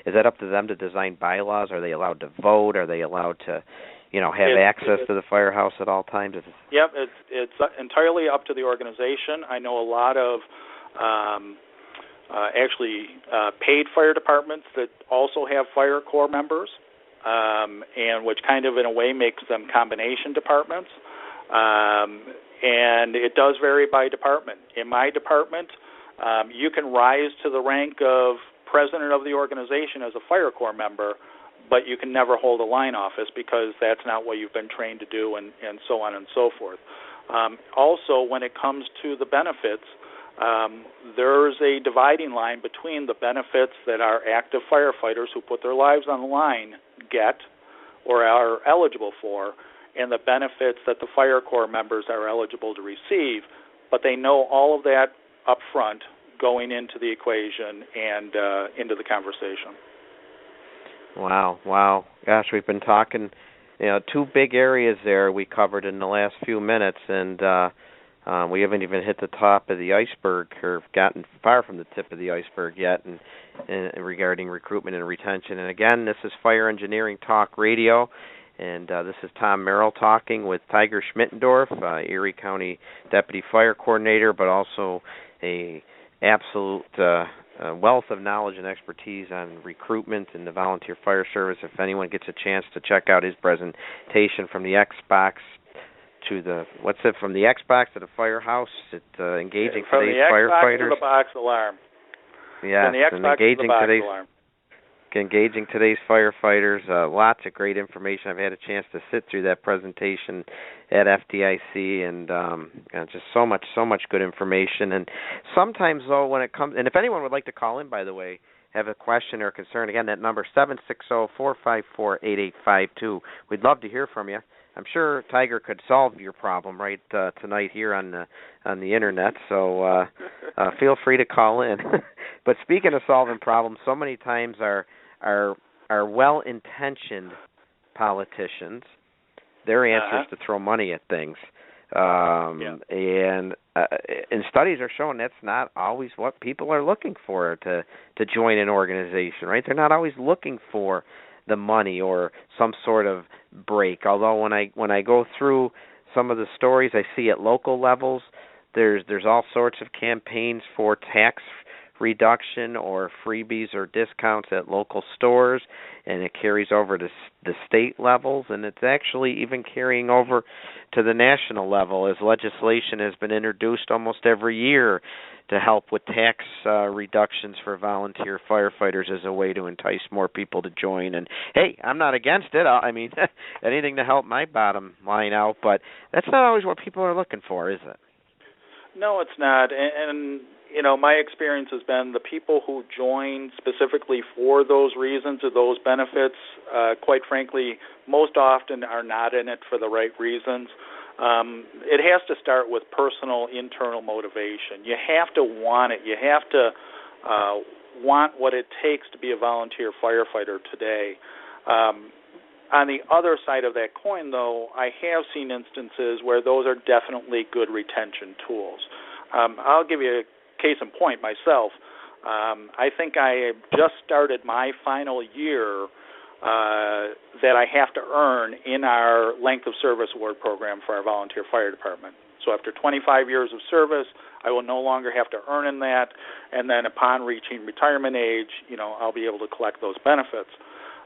is that up to them to design bylaws? Are they allowed to vote? Are they allowed to, have access to the firehouse at all times? Yep, it's entirely up to the organization. I know a lot of paid fire departments that also have Fire Corps members, and which kind of in a way makes them combination departments. And it does vary by department. In my department, you can rise to the rank of president of the organization as a Fire Corps member, but you can never hold a line office because that's not what you've been trained to do, and so on and so forth. Also, when it comes to the benefits, there's a dividing line between the benefits that our active firefighters who put their lives on the line get or are eligible for, and the benefits that the Fire Corps members are eligible to receive, but they know all of that up front going into the equation and into the conversation. Wow. Gosh, we've been talking, two big areas there we covered in the last few minutes, and we haven't even hit the top of the iceberg or gotten far from the tip of the iceberg yet and regarding recruitment and retention. And again, this is Fire Engineering Talk Radio, and this is Tom Merrill talking with Tiger Schmittendorf, Erie County Deputy Fire Coordinator, but also a absolute wealth of knowledge and expertise on recruitment and the volunteer fire service. If anyone gets a chance to check out his presentation from the Xbox to from the Xbox to the firehouse, engaging today's firefighters. From the Xbox to the box alarm. Yeah, from the Xbox to the box alarm. Engaging today's firefighters. Lots of great information. I've had a chance to sit through that presentation at FDIC, and just so much good information. And sometimes, though, when it comes, and if anyone would like to call in, by the way, have a question or concern, again, that number 760-454-8852. We'd love to hear from you. I'm sure Tiger could solve your problem right tonight here on the internet. So feel free to call in. But speaking of solving problems, so many times our well-intentioned politicians, their answer is to throw money at things. And studies are showing that's not always what people are looking for to join an organization, right? They're not always looking for the money or some sort of break. Although when I go through some of the stories I see at local levels, there's all sorts of campaigns for tax reduction or freebies or discounts at local stores, and it carries over to the state levels, and it's actually even carrying over to the national level as legislation has been introduced almost every year to help with tax reductions for volunteer firefighters as a way to entice more people to join. And, hey, I'm not against it. I mean, anything to help my bottom line out, but that's not always what people are looking for, is it? No, it's not. And my experience has been the people who join specifically for those reasons or those benefits, quite frankly, most often are not in it for the right reasons. It has to start with personal internal motivation. You have to want it. You have to want what it takes to be a volunteer firefighter today. On the other side of that coin, though, I have seen instances where those are definitely good retention tools. I'll give you a case in point myself. I think I just started my final year that I have to earn in our length of service award program for our volunteer fire department. So after 25 years of service, I will no longer have to earn in that, and then upon reaching retirement age, I'll be able to collect those benefits.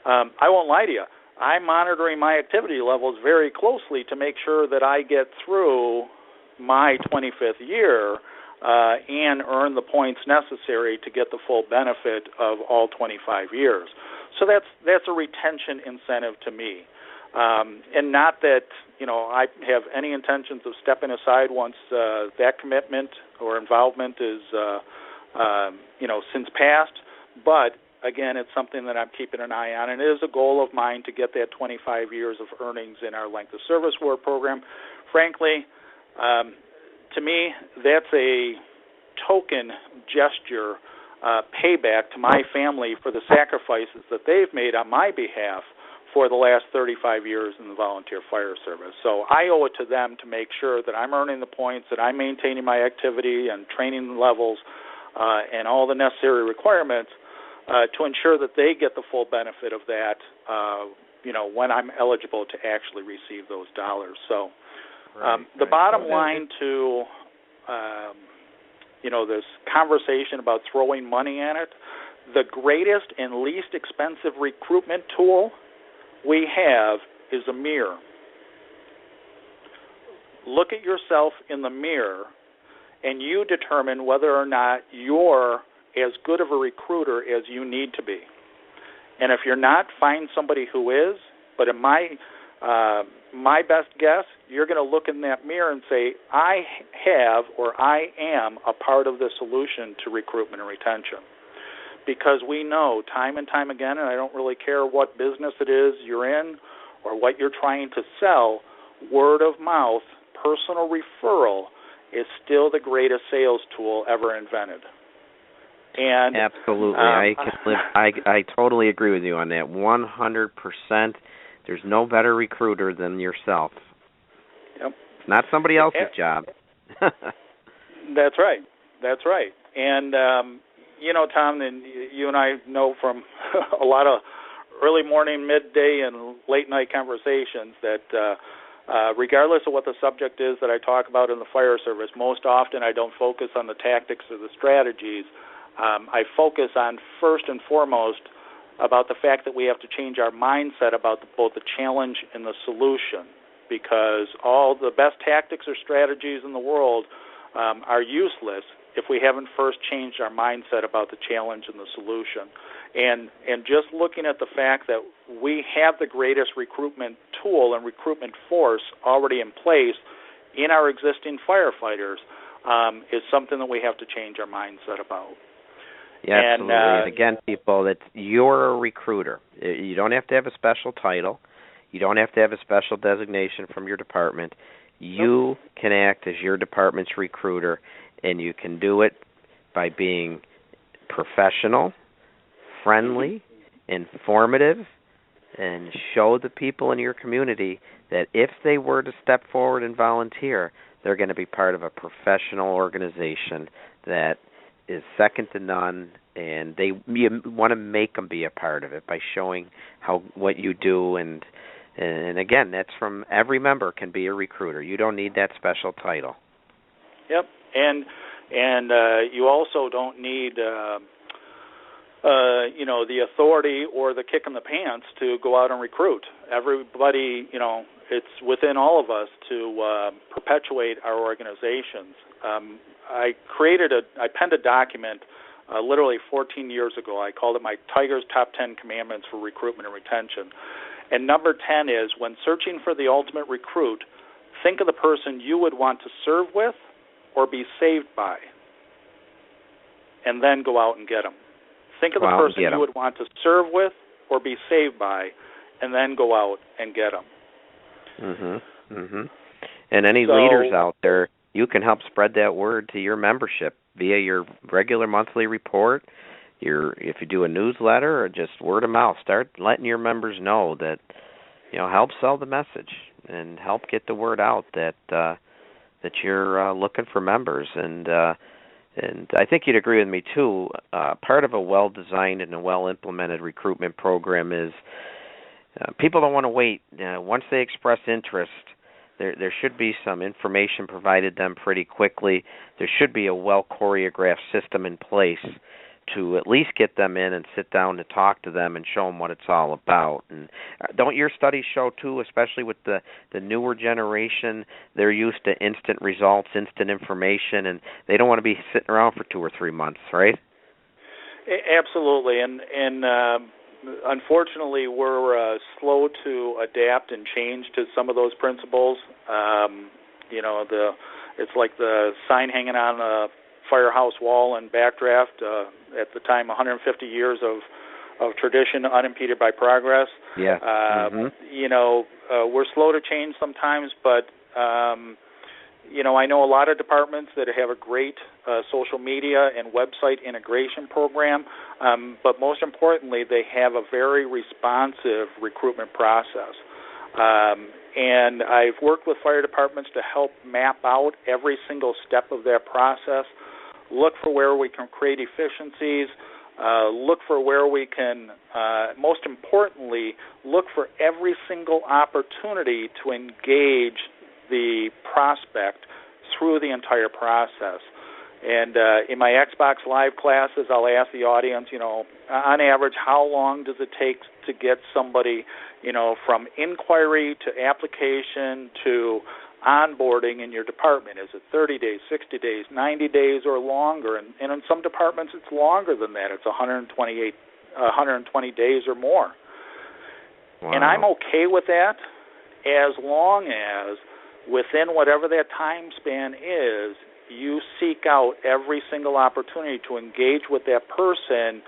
I won't lie to you. I'm monitoring my activity levels very closely to make sure that I get through my 25th year and earn the points necessary to get the full benefit of all 25 years. So that's a retention incentive to me. And not that, I have any intentions of stepping aside once that commitment or involvement is, since passed, but again, it's something that I'm keeping an eye on, and it is a goal of mine to get that 25 years of earnings in our length of service award program. Frankly, to me, that's a token gesture, payback to my family for the sacrifices that they've made on my behalf for the last 35 years in the volunteer fire service. So I owe it to them to make sure that I'm earning the points, that I'm maintaining my activity and training levels and all the necessary requirements to ensure that they get the full benefit of that, when I'm eligible to actually receive those dollars. So the bottom line to, this conversation about throwing money at it, the greatest and least expensive recruitment tool we have is a mirror. Look at yourself in the mirror, and you determine whether or not you're as good of a recruiter as you need to be. And if you're not, find somebody who is. But in my best guess, you're going to look in that mirror and say, I have or I am a part of the solution to recruitment and retention. Because we know time and time again, and I don't really care what business it is you're in or what you're trying to sell, word of mouth, personal referral is still the greatest sales tool ever invented. And absolutely, I totally agree with you on that. 100%. There's no better recruiter than yourself. Yep. It's not somebody else's job. That's right. And Tom, and you and I know from a lot of early morning, midday, and late night conversations that regardless of what the subject is that I talk about in the fire service, most often I don't focus on the tactics or the strategies. I focus on, first and foremost, about the fact that we have to change our mindset about both the challenge and the solution, because all the best tactics or strategies in the world are useless if we haven't first changed our mindset about the challenge and the solution. And just looking at the fact that we have the greatest recruitment tool and recruitment force already in place in our existing firefighters is something that we have to change our mindset about. Yeah, absolutely. And again, people, that you're a recruiter. You don't have to have a special title. You don't have to have a special designation from your department. You can act as your department's recruiter, and you can do it by being professional, friendly, informative, and show the people in your community that if they were to step forward and volunteer, they're going to be part of a professional organization that is second to none, and you want to make them be a part of it by showing what you do, and again, that's from every member can be a recruiter. You don't need that special title. Yep, and you also don't need the authority or the kick in the pants to go out and recruit. Everybody, it's within all of us to perpetuate our organizations. I penned a document literally 14 years ago. I called it my Tiger's Top 10 Commandments for Recruitment and Retention. And number 10 is, when searching for the ultimate recruit, think of the person you would want to serve with or be saved by, and then go out and get them. Think of the person you would want to serve with or be saved by, and then go out and get them. And any leaders out there, you can help spread that word to your membership via your regular monthly report, if you do a newsletter, or just word of mouth. Start letting your members know that, help sell the message and help get the word out that you're looking for members. And I think you'd agree with me too. Part of a well-designed and a well-implemented recruitment program is people don't want to wait. Once they express interest, there should be some information provided them pretty quickly. There should be a well-choreographed system in place to at least get them in and sit down to talk to them and show them what it's all about. And don't your studies show, too, especially with the newer generation, they're used to instant results, instant information, and they don't want to be sitting around for 2 or 3 months, right? Absolutely. And unfortunately, we're slow to adapt and change to some of those principles. It's like the sign hanging on a firehouse wall in Backdraft. At the time, 150 years of of tradition unimpeded by progress. Yeah. We're slow to change sometimes, but I know a lot of departments that have a great social media and website integration program, but most importantly, they have a very responsive recruitment process. And I've worked with fire departments to help map out every single step of that process, look for where we can create efficiencies, look for where we can, most importantly, look for every single opportunity to engage the prospect through the entire process. And in my Xbox Live classes, I'll ask the audience, on average, how long does it take to get somebody, from inquiry to application to onboarding in your department? Is it 30 days, 60 days, 90 days, or longer? And in some departments, it's longer than that. It's 120 days or more. Wow. And I'm okay with that as long as within whatever that time span is, you seek out every single opportunity to engage with that person,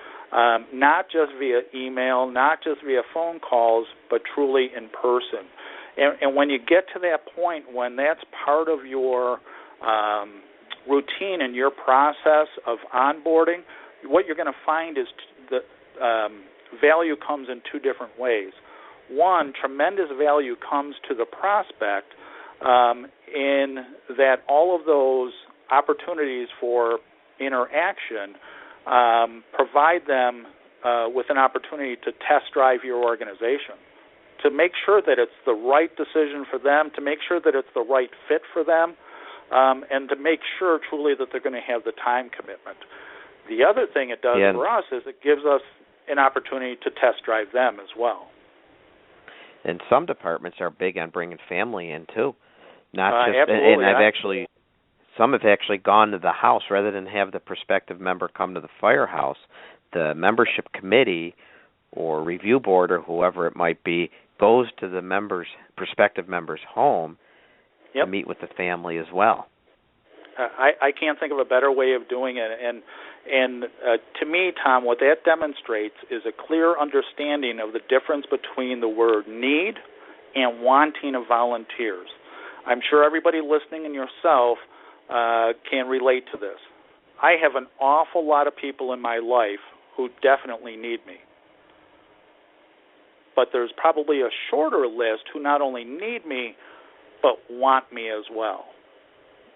not just via email, not just via phone calls, but truly in person. And when you get to that point, when that's part of your routine and your process of onboarding, what you're going to find is that value comes in two different ways. One, tremendous value comes to the prospect in that all of those opportunities for interaction provide them with an opportunity to test drive your organization, to make sure that it's the right decision for them, to make sure that it's the right fit for them, and to make sure truly that they're going to have the time commitment. The other thing it does for us is it gives us an opportunity to test drive them as well. And some departments are big on bringing family in too, not just. Absolutely. And some have actually gone to the house rather than have the prospective member come to the firehouse. The membership committee or review board or whoever it might be goes to the prospective member's home to meet with the family as well. I can't think of a better way of doing it. And to me, Tom, what that demonstrates is a clear understanding of the difference between the word need and wanting of volunteers. I'm sure everybody listening and yourself can relate to this. I have an awful lot of people in my life who definitely need me. But there's probably a shorter list who not only need me, but want me as well.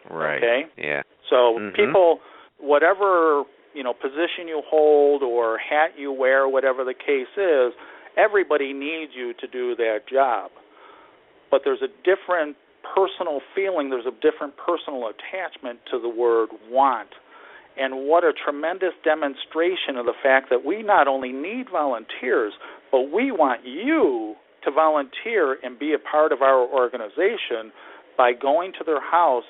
Right. Okay? Yeah. So people, whatever position you hold or hat you wear, whatever the case is, everybody needs you to do that job. But there's a different personal feeling, there's a different personal attachment to the word want. And what a tremendous demonstration of the fact that we not only need volunteers, but we want you to volunteer and be a part of our organization by going to their house.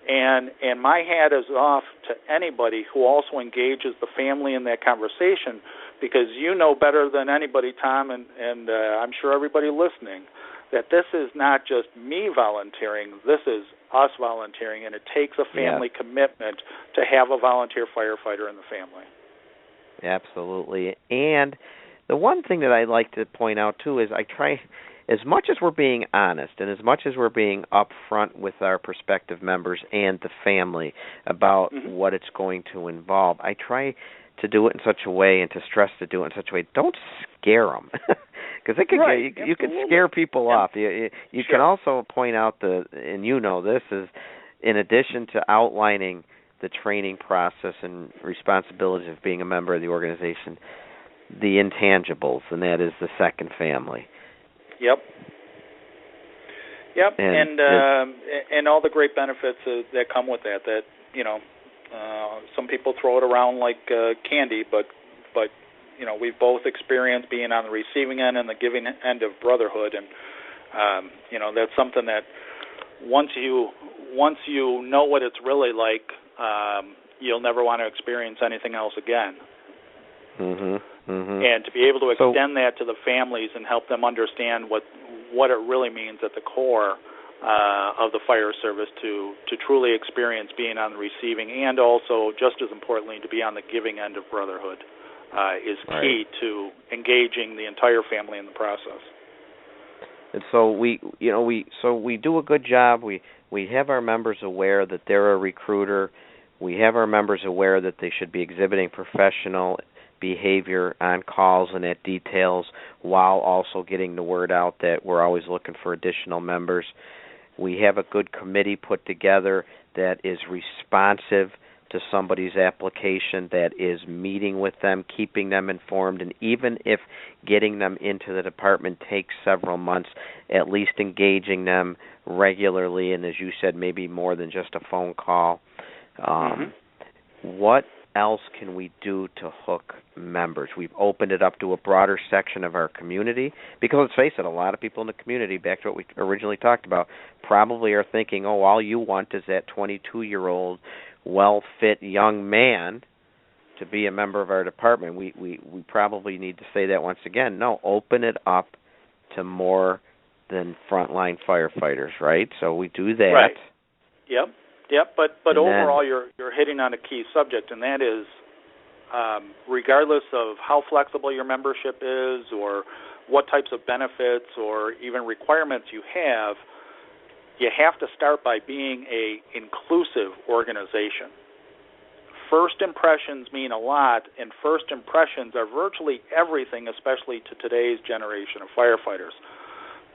And my hat is off to anybody who also engages the family in that conversation, because you know better than anybody, Tom, and I'm sure everybody listening, that this is not just me volunteering, this is us volunteering, and it takes a family commitment to have a volunteer firefighter in the family. Absolutely. And the one thing that I like to point out, too, is I try, as much as we're being honest and as much as we're being upfront with our prospective members and the family about what it's going to involve, I try to do it in such a way and to stress to do it in such a way, don't scare them. Because you can scare people off. You can also point out and this is, in addition to outlining the training process and responsibilities of being a member of the organization, the intangibles, and that is the second family. Yep. And all the great benefits that come with that. That some people throw it around like candy, but we've both experienced being on the receiving end and the giving end of brotherhood, and that's something that once you know what it's really like, you'll never want to experience anything else again. And to be able to extend that to the families and help them understand what it really means at the core of the fire service to truly experience being on the receiving and also, just as importantly, to be on the giving end of brotherhood. is key to engaging the entire family in the process. And so we do a good job. We have our members aware that they're a recruiter. We have our members aware that they should be exhibiting professional behavior on calls and at details, while also getting the word out that we're always looking for additional members. We have a good committee put together that is responsive to somebody's application, that is meeting with them, keeping them informed, and even if getting them into the department takes several months, at least engaging them regularly, and as you said, maybe more than just a phone call. What else can we do to hook members? We've opened it up to a broader section of our community, because let's face it, a lot of people in the community, back to what we originally talked about, probably are thinking, oh, all you want is that 22-year-old well-fit young man to be a member of our department. We probably need to say that once again. No, open it up to more than frontline firefighters, right? So we do that. Right. Yep. But overall, you're hitting on a key subject, and that is, regardless of how flexible your membership is, or what types of benefits or even requirements you have to start by being a inclusive organization. First impressions mean a lot, and first impressions are virtually everything, especially to today's generation of firefighters.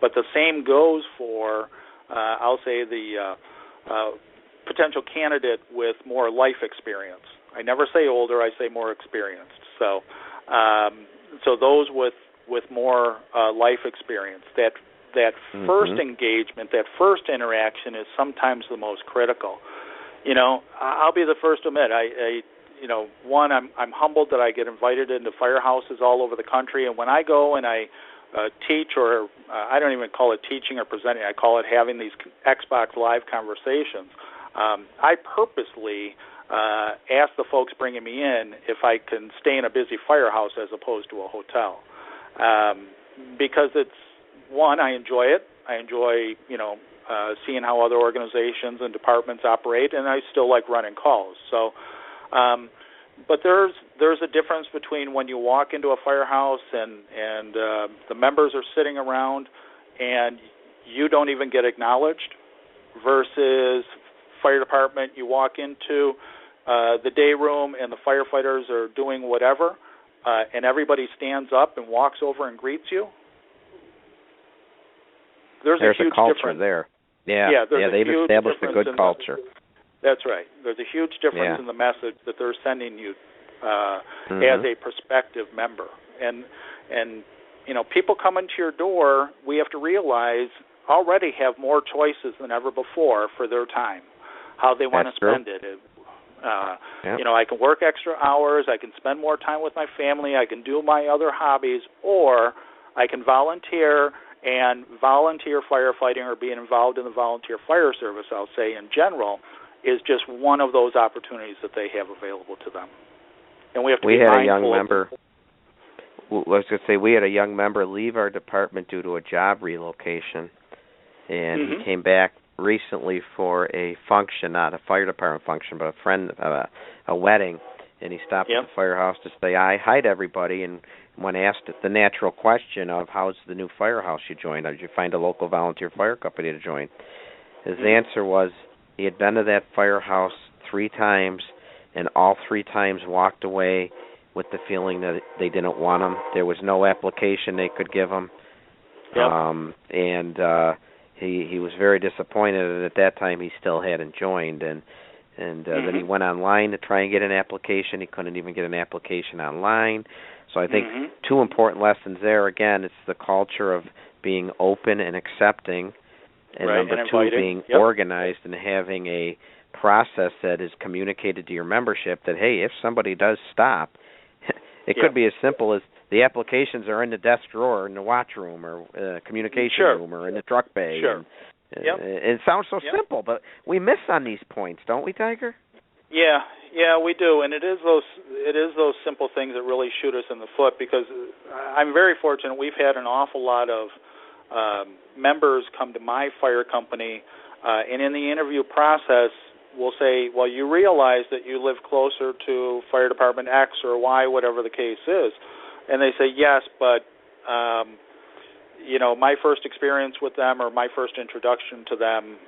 But the same goes for, I'll say, the potential candidate with more life experience. I never say older, I say more experienced. So those with more life experience, that first engagement, that first interaction is sometimes the most critical. I'll be the first to admit, I'm humbled that I get invited into firehouses all over the country, and when I go and I teach, or I don't even call it teaching or presenting, I call it having these Xbox Live conversations, I purposely ask the folks bringing me in if I can stay in a busy firehouse as opposed to a hotel, because it's, one, I enjoy it. I enjoy, seeing how other organizations and departments operate, and I still like running calls. So, but there's a difference between when you walk into a firehouse and the members are sitting around and you don't even get acknowledged, versus fire department, you walk into the day room and the firefighters are doing whatever, and everybody stands up and walks over and greets you. There's a huge culture difference there. Yeah, they've established a good culture. That's right. There's a huge difference in the message that they're sending you as a prospective member. And people come into your door, we have to realize, already have more choices than ever before for their time, how they want to spend it. I can work extra hours, I can spend more time with my family, I can do my other hobbies, or I can volunteer, and volunteer firefighting or being involved in the volunteer fire service, I'll say, in general, is just one of those opportunities that they have available to them. And we have to be mindful. We had a young member leave our department due to a job relocation, and he came back recently for a function, not a fire department function, but a wedding, and he stopped at the firehouse to say hi to everybody, and when asked the natural question of how's the new firehouse you joined, how did you find a local volunteer fire company to join, his answer was he had been to that firehouse 3 times, and all 3 times walked away with the feeling that they didn't want him. There was no application they could give him. He was very disappointed, and at that time he still hadn't joined, and then he went online to try and get an application. He couldn't even get an application online. So I think 2 important lessons there. Again, it's the culture of being open and accepting, and number 2, being organized and having a process that is communicated to your membership that, hey, if somebody does stop, it could be as simple as the applications are in the desk drawer in the watch room or communication room or in the truck bay. It sounds so simple, but we miss on these points, don't we, Tiger? Yeah, we do, and it is those simple things that really shoot us in the foot, because I'm very fortunate. We've had an awful lot of members come to my fire company, and in the interview process, we'll say, well, you realize that you live closer to fire department X or Y, whatever the case is. And they say, yes, but, my first experience with them or my first introduction to them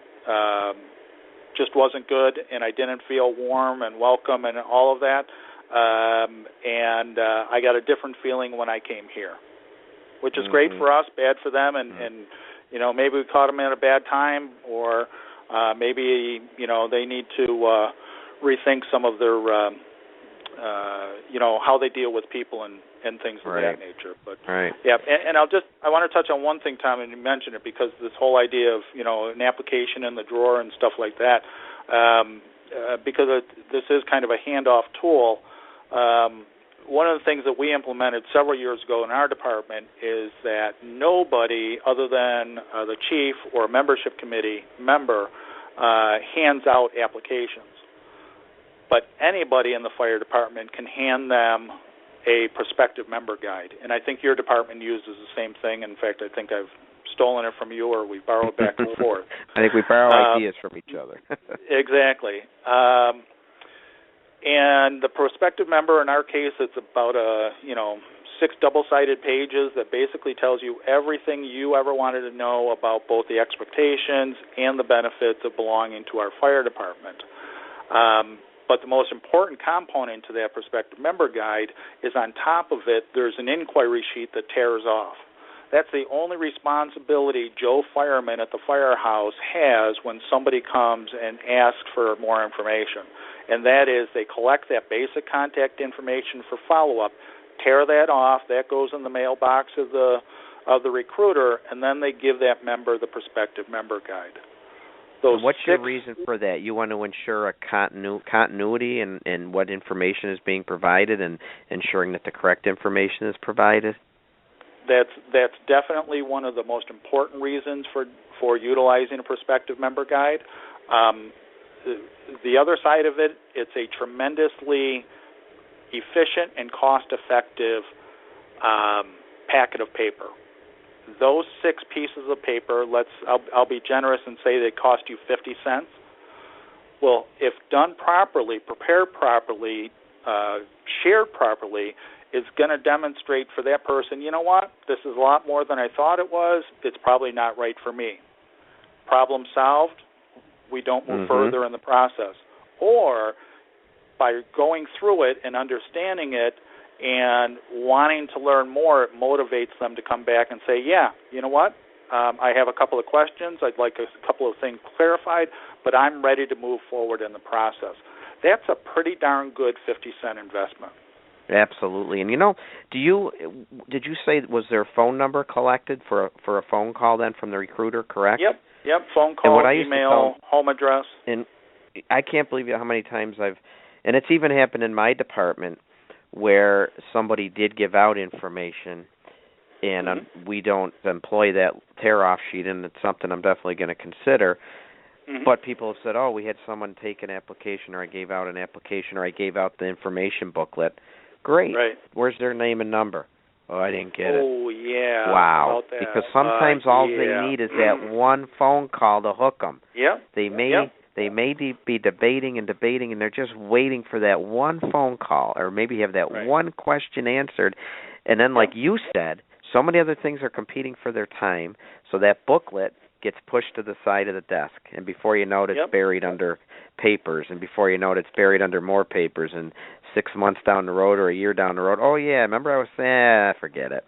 just wasn't good, and I didn't feel warm and welcome and all of that. And I got a different feeling when I came here, which is great for us, bad for them, and maybe we caught them at a bad time, or maybe they need to rethink some of their how they deal with people and things of that nature. But yeah, and I want to touch on one thing, Tom, and you mentioned it, because this whole idea of an application in the drawer and stuff like that, because this is kind of a handoff tool. One of the things that we implemented several years ago in our department is that nobody other than the chief or a membership committee member hands out applications. But anybody in the fire department can hand them a prospective member guide. And I think your department uses the same thing. In fact, I think I've stolen it from you, or we borrowed back and forth. I think we borrow ideas from each other. Exactly. And the prospective member, in our case, it's about 6 double-sided pages that basically tells you everything you ever wanted to know about both the expectations and the benefits of belonging to our fire department. But the most important component to that prospective member guide is, on top of it, there's an inquiry sheet that tears off. That's the only responsibility Joe Fireman at the firehouse has when somebody comes and asks for more information. And that is, they collect that basic contact information for follow-up, tear that off, that goes in the mailbox of the recruiter, and then they give that member the prospective member guide. What's your reason for that? You want to ensure a continuity in what information is being provided and ensuring that the correct information is provided? That's definitely one of the most important reasons for utilizing a prospective member guide. The other side of it, it's a tremendously efficient and cost-effective packet of paper. Those 6 pieces of paper, I'll be generous and say they cost you 50 cents. Well, if done properly, prepared properly, shared properly, it's going to demonstrate for that person, you know what, this is a lot more than I thought it was. It's probably not right for me. Problem solved. We don't move further in the process. Or by going through it and understanding it and wanting to learn more, it motivates them to come back and say, yeah, you know what, I have a couple of questions. I'd like a couple of things clarified, but I'm ready to move forward in the process. That's a pretty darn good 50-cent investment. Absolutely. And did you say, was there a phone number collected for a phone call then from the recruiter, correct? Yep, phone call, email, home address. And I can't believe how many times and it's even happened in my department where somebody did give out information, and we don't employ that tear-off sheet, and it's something I'm definitely going to consider. But people have said, we had someone take an application, or I gave out an application, or I gave out the information booklet. Great. Right. Where's their name and number? Oh, I didn't get it. Oh, yeah. Wow. Because sometimes all they need is that one phone call to hook them. Yep. They may be debating, and they're just waiting for that one phone call, or maybe have that one question answered. And then, like you said, so many other things are competing for their time, so that booklet gets pushed to the side of the desk. And before you know it, it's buried under papers. And before you know it, it's buried under more papers. And 6 months down the road or a year down the road, oh, yeah, remember I was saying, forget it.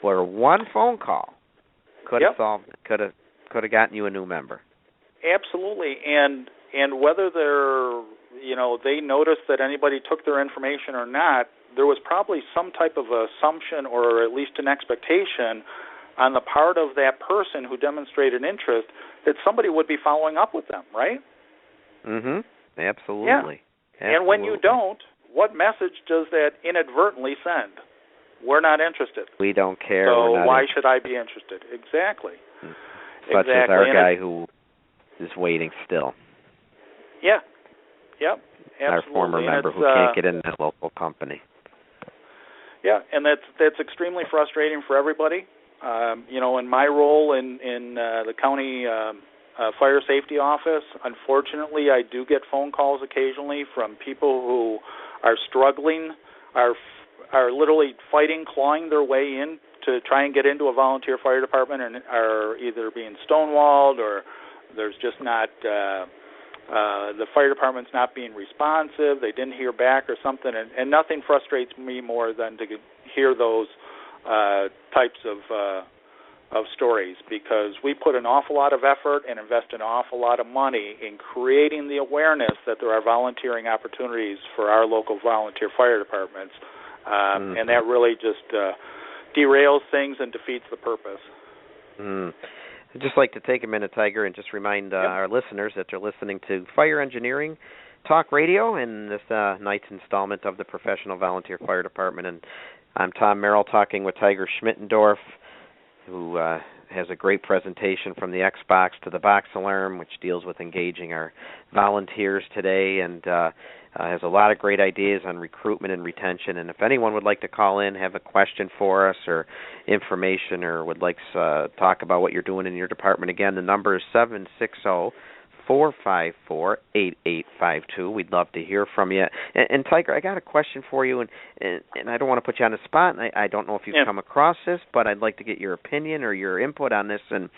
Where one phone call could have solved it, could have gotten you a new member. Absolutely. And whether they noticed that anybody took their information or not, there was probably some type of assumption or at least an expectation on the part of that person who demonstrated interest that somebody would be following up with them, right? Absolutely. Yeah. And when you don't, what message does that inadvertently send? We're not interested. We don't care. So why should I be interested? Exactly. Such as our guy who is waiting still. Yeah. Yep. Absolutely. Our former member who can't get in that local company. Yeah, and that's extremely frustrating for everybody. In my role in the county fire safety office. Unfortunately, I do get phone calls occasionally from people who are struggling, are literally fighting, clawing their way in to try and get into a volunteer fire department, and are either being stonewalled or there's just not the fire department's not being responsive. They didn't hear back or something, and nothing frustrates me more than to hear those types of stories, because we put an awful lot of effort and invest an awful lot of money in creating the awareness that there are volunteering opportunities for our local volunteer fire departments, and that really just derails things and defeats the purpose. I'd just like to take a minute, Tiger, and just remind our listeners that they're listening to Fire Engineering Talk Radio in this night's installment of the Professional Volunteer Fire Department. And I'm Tom Merrill talking with Tiger Schmittendorf, who has a great presentation from the Xbox to the box alarm, which deals with engaging our volunteers today, and has a lot of great ideas on recruitment and retention. And if anyone would like to call in, have a question for us or information, or would like to talk about what you're doing in your department, again, the number is 760-454-8852. We'd love to hear from you. And Tiger, I got a question for you, and I don't want to put you on the spot, and I don't know if you've come across this, but I'd like to get your opinion or your input on this. And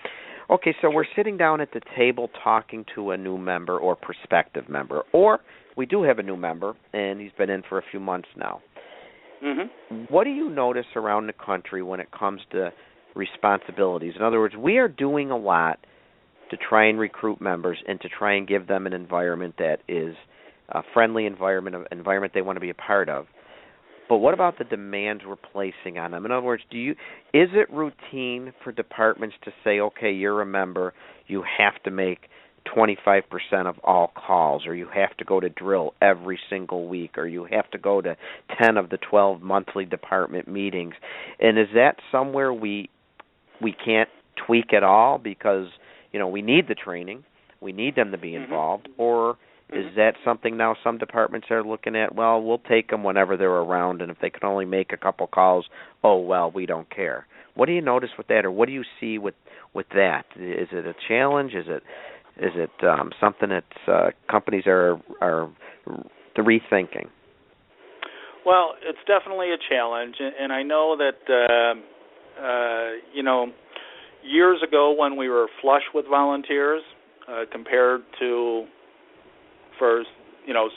okay, so we're sitting down at the table talking to a new member or prospective member, or we do have a new member, and he's been in for a few months now. What do you notice around the country when it comes to responsibilities? In other words, we are doing a lot to try and recruit members and to try and give them an environment that is a friendly environment, an environment they want to be a part of. But what about the demands we're placing on them? In other words, is it routine for departments to say, okay, you're a member, you have to make 25% of all calls, or you have to go to drill every single week, or you have to go to 10 of the 12 monthly department meetings? And is that somewhere we can't tweak at all because, we need the training, we need them to be involved, or is that something now some departments are looking at, well, we'll take them whenever they're around, and if they can only make a couple calls, oh, well, we don't care? What do you notice with that, or what do you see with that? Is it a challenge? Is it something that companies are rethinking? Well, it's definitely a challenge, and I know that years ago when we were flush with volunteers, compared to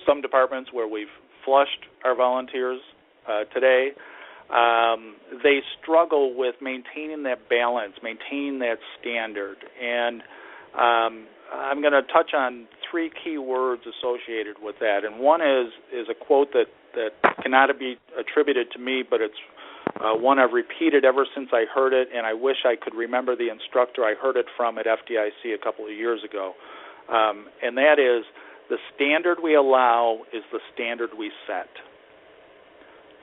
some departments where we've flushed our volunteers today, they struggle with maintaining that balance, maintaining that standard, and I'm going to touch on three key words associated with that, and one is a quote that cannot be attributed to me, but it's one I've repeated ever since I heard it, and I wish I could remember the instructor I heard it from at FDIC a couple of years ago, and that is, the standard we allow is the standard we set.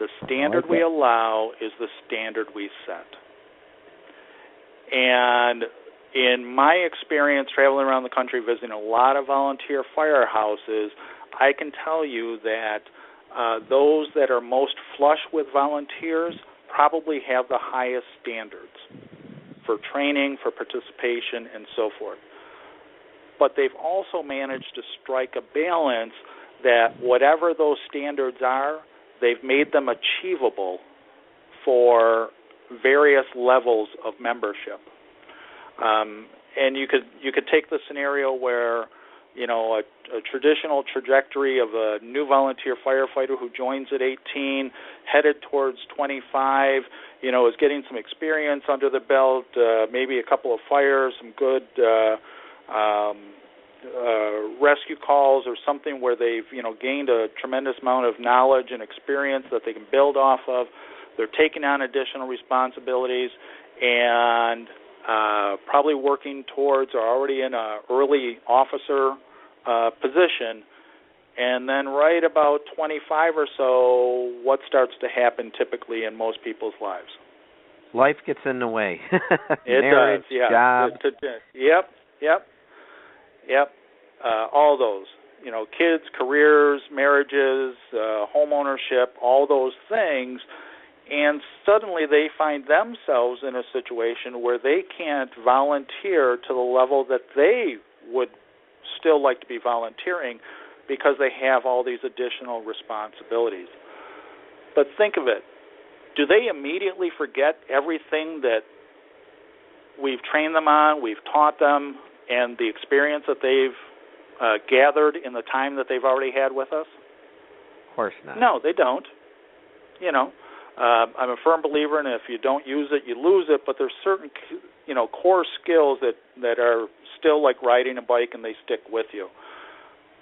The standard we allow is the standard we set. And in my experience traveling around the country visiting a lot of volunteer firehouses, I can tell you that those that are most flush with volunteers probably have the highest standards for training, for participation, and so forth. But they've also managed to strike a balance that whatever those standards are, they've made them achievable for various levels of membership. And you could take the scenario where, a traditional trajectory of a new volunteer firefighter who joins at 18, headed towards 25, is getting some experience under the belt, maybe a couple of fires, some good rescue calls or something where they've, gained a tremendous amount of knowledge and experience that they can build off of. They're taking on additional responsibilities and probably working towards or already in an early officer position. And then right about 25 or so, what starts to happen typically in most people's lives? Life gets in the way. Marriage, does, yeah. Job. Yep. All those. Kids, careers, marriages, home ownership, all those things. And suddenly they find themselves in a situation where they can't volunteer to the level that they would still like to be volunteering because they have all these additional responsibilities. But think of it. Do they immediately forget everything that we've trained them on, we've taught them, and the experience that they've gathered in the time that they've already had with us? Of course not. No, they don't. I'm a firm believer in if you don't use it, you lose it, but there's certain, core skills that are still like riding a bike and they stick with you.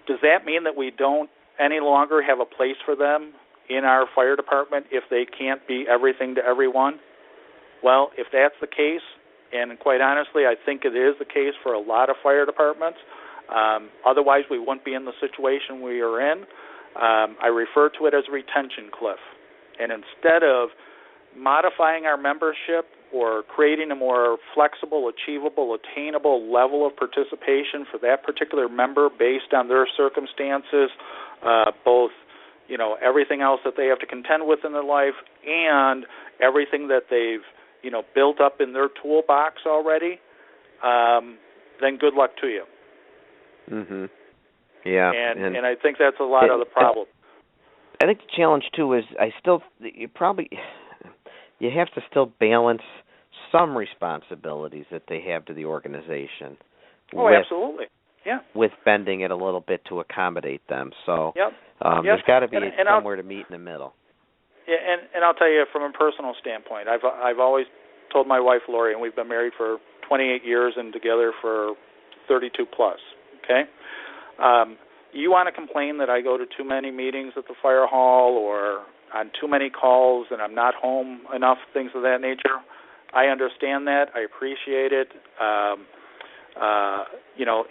Does that mean that we don't any longer have a place for them in our fire department if they can't be everything to everyone? Well, if that's the case, and quite honestly, I think it is the case for a lot of fire departments, otherwise we wouldn't be in the situation we are in. I refer to it as a retention cliff. And instead of modifying our membership or creating a more flexible, achievable, attainable level of participation for that particular member based on their circumstances, both everything else that they have to contend with in their life and everything that they've built up in their toolbox already, then good luck to you. Mhm. Yeah. And I think that's a lot of the problem. I think the challenge too is you have to still balance some responsibilities that they have to the organization. Oh, absolutely. Yeah. With bending it a little bit to accommodate them. So yep. There's got to be somewhere to meet in the middle. Yeah, and I'll tell you from a personal standpoint, I've always told my wife Lori, and we've been married for 28 years and together for 32 plus. Okay. You want to complain that I go to too many meetings at the fire hall or on too many calls and I'm not home enough, things of that nature. I understand that. I appreciate it.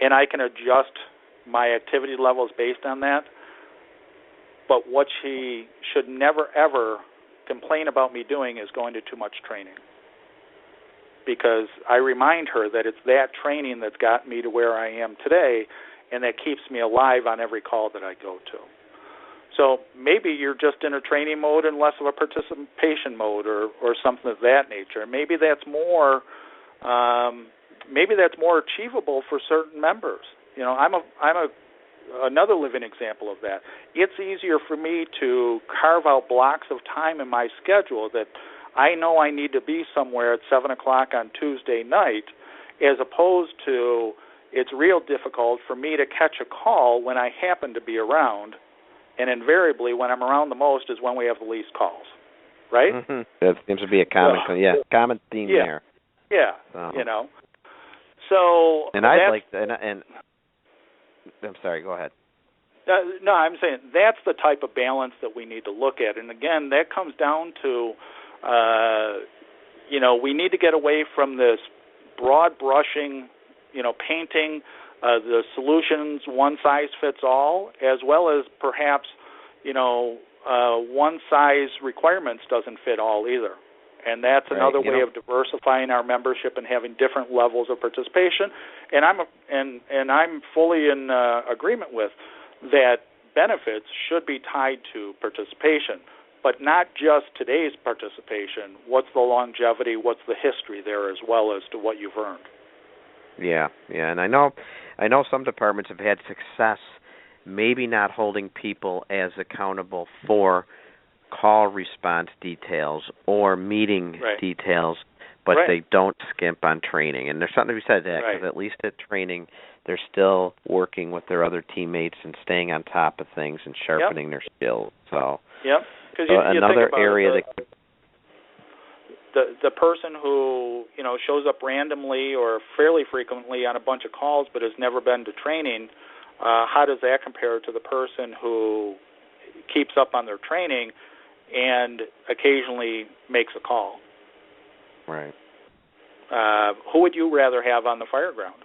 And I can adjust my activity levels based on that. But what she should never, ever complain about me doing is going to too much training. Because I remind her that it's that training that's got me to where I am today, and that keeps me alive on every call that I go to. So maybe you're just in a training mode and less of a participation mode or something of that nature. Maybe that's more achievable for certain members. I'm another living example of that. It's easier for me to carve out blocks of time in my schedule that I know I need to be somewhere at 7 o'clock on Tuesday night, as opposed to it's real difficult for me to catch a call when I happen to be around, and invariably when I'm around the most is when we have the least calls, right? Mm-hmm. That seems to be a common theme there. Yeah, So and I'd like and I'm sorry, go ahead. No, I'm saying that's the type of balance that we need to look at, and again, that comes down to, we need to get away from this broad brushing. Painting the solutions one size fits all, as well as perhaps, one size requirements doesn't fit all either. And that's another way of diversifying our membership and having different levels of participation. And I'm fully in agreement with that. Benefits should be tied to participation, but not just today's participation. What's the longevity? What's the history there, as well as to what you've earned? Yeah, and I know some departments have had success maybe not holding people as accountable for call response details or meeting details, but they don't skimp on training. And there's something to be said to that, because at least at training, they're still working with their other teammates and staying on top of things and sharpening their skills. So, another area that the person who shows up randomly or fairly frequently on a bunch of calls but has never been to training, how does that compare to the person who keeps up on their training and occasionally makes a call? Right. Who would you rather have on the fire ground?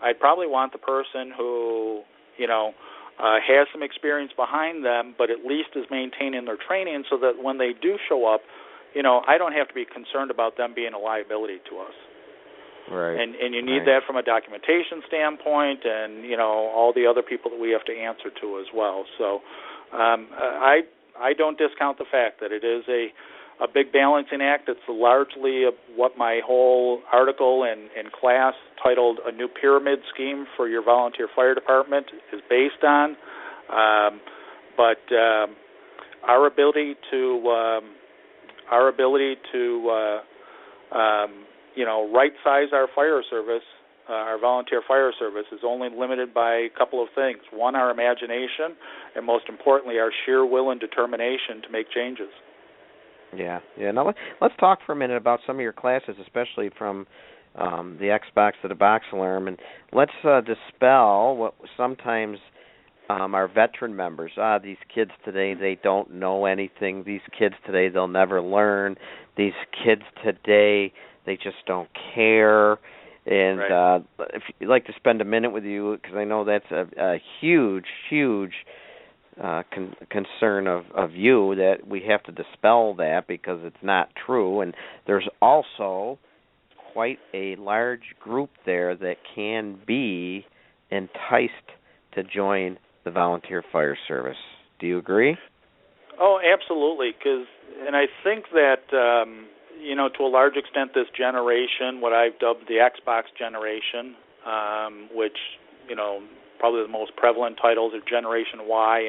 I'd probably want the person who has some experience behind them, but at least is maintaining their training, so that when they do show up, I don't have to be concerned about them being a liability to us. Right. And you need that from a documentation standpoint, and all the other people that we have to answer to as well. So I don't discount the fact that it is a big balancing act. It's largely what my whole article and class titled "A New Pyramid Scheme for Your Volunteer Fire Department" is based on. But our ability to right size our fire service, our volunteer fire service, is only limited by a couple of things. One, our imagination, and most importantly, our sheer will and determination to make changes. Yeah. Now let's talk for a minute about some of your classes, especially from the Xbox to the box alarm, and let's dispel what sometimes our veteran members, these kids today, they don't know anything. These kids today, they'll never learn. These kids today, they just don't care. And right. If you'd like to spend a minute with you, because I know that's a huge concern of you, that we have to dispel that because it's not true. And there's also quite a large group there that can be enticed to join the volunteer fire service. Do you agree? Oh, absolutely. And I think that to a large extent, this generation, what I've dubbed the Xbox generation, which probably the most prevalent titles are Generation Y,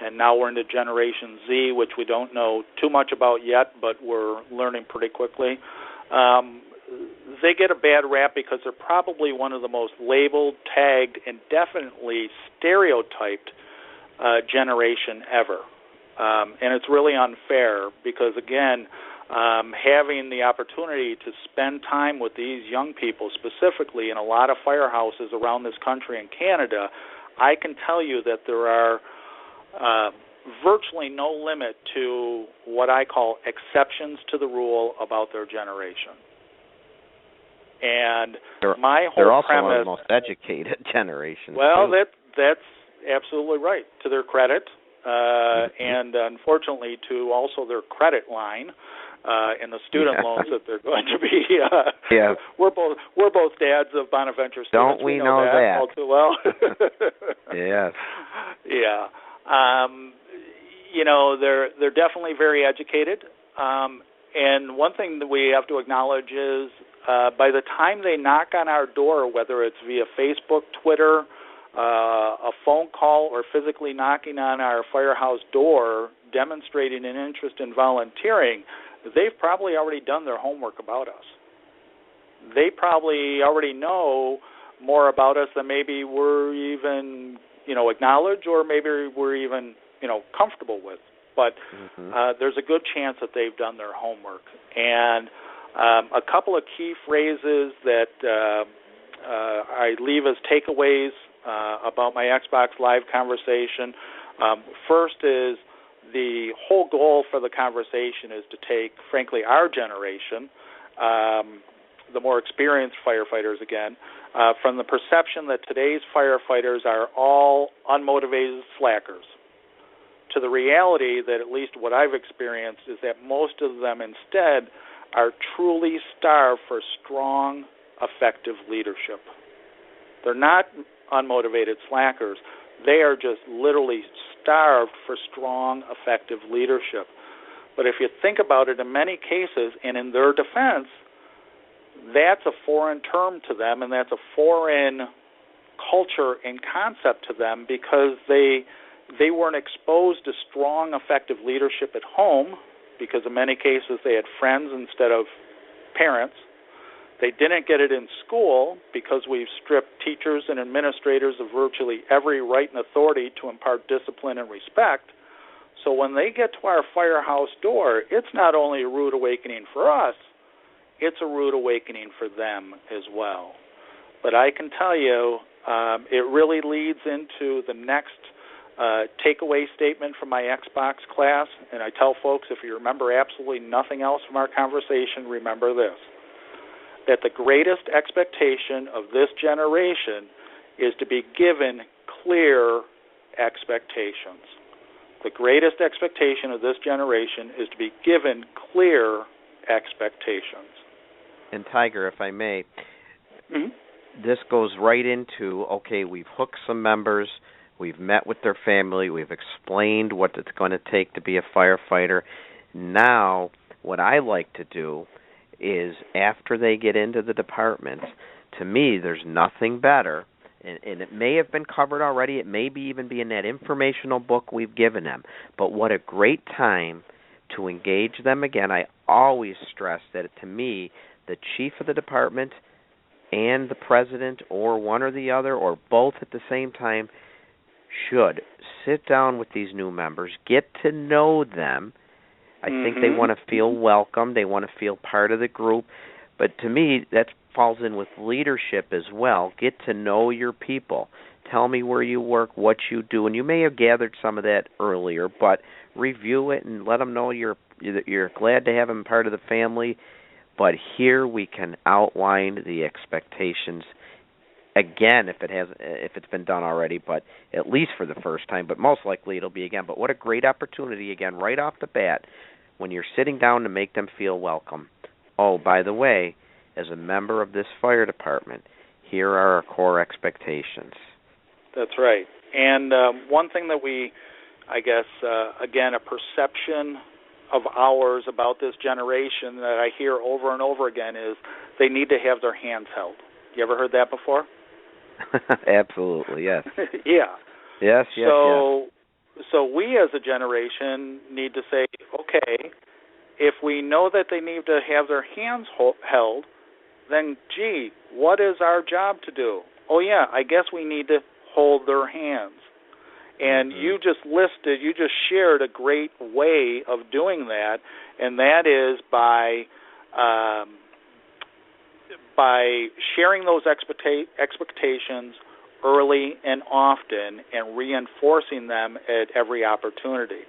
and now we're into Generation Z, which we don't know too much about yet, but we're learning pretty quickly. They get a bad rap because they're probably one of the most labeled, tagged, and definitely stereotyped generation ever. And it's really unfair because, again, having the opportunity to spend time with these young people, specifically in a lot of firehouses around this country and Canada, I can tell you that there are virtually no limit to what I call exceptions to the rule about their generation. And my whole they're also premise, one of the most educated generations. Well, too. that's absolutely right, to their credit, and unfortunately to also their credit line and the student loans that they're going to be. We're both dads of Bonaventure students. Don't we know that all too well? Yes. Yeah. They're definitely very educated. And one thing that we have to acknowledge is by the time they knock on our door, whether it's via Facebook, Twitter, a phone call, or physically knocking on our firehouse door, demonstrating an interest in volunteering, they've probably already done their homework about us. They probably already know more about us than maybe we're even, acknowledge, or maybe we're even, comfortable with. But there's a good chance that they've done their homework. And a couple of key phrases that I leave as takeaways about my Xbox Live conversation. First is the whole goal for the conversation is to take, frankly, our generation, the more experienced firefighters again, from the perception that today's firefighters are all unmotivated slackers, to the reality that, at least what I've experienced, is that most of them instead are truly starved for strong, effective leadership. They're not unmotivated slackers. They are just literally starved for strong, effective leadership. But if you think about it, in many cases, and in their defense, that's a foreign term to them, and that's a foreign culture and concept to them because they weren't exposed to strong, effective leadership at home, because in many cases they had friends instead of parents. They didn't get it in school because we've stripped teachers and administrators of virtually every right and authority to impart discipline and respect. So when they get to our firehouse door, it's not only a rude awakening for us, it's a rude awakening for them as well. But I can tell you, it really leads into the next takeaway statement from my Xbox class, and I tell folks, if you remember absolutely nothing else from our conversation, remember this, that the greatest expectation of this generation is to be given clear expectations. The greatest expectation of this generation is to be given clear expectations. And Tiger, if I may, this goes right into, okay, we've hooked some members, we've met with their family, we've explained what it's going to take to be a firefighter. Now what I like to do is after they get into the department, to me, there's nothing better, and it may have been covered already, it may even be in that informational book we've given them, but what a great time to engage them again. I always stress that, to me, the chief of the department and the president, or one or the other, or both at the same time, should sit down with these new members, get to know them. I think they want to feel welcome. They want to feel part of the group. But to me, that falls in with leadership as well. Get to know your people. Tell me where you work, what you do. And you may have gathered some of that earlier, but review it and let them know you're glad to have them part of the family. But here we can outline the expectations again, if it's been done already, but at least for the first time, but most likely it'll be again. But what a great opportunity, again, right off the bat, when you're sitting down to make them feel welcome. Oh, by the way, as a member of this fire department, here are our core expectations. That's right. And one thing that we, I guess, again, a perception of ours about this generation that I hear over and over again is they need to have their hands held. You ever heard that before? Absolutely, yes. Yeah. Yes. So we as a generation need to say, okay, if we know that they need to have their hands held, then, gee, what is our job to do? Oh, yeah, I guess we need to hold their hands. And you just shared a great way of doing that, and that is by sharing those expectations early and often and reinforcing them at every opportunity.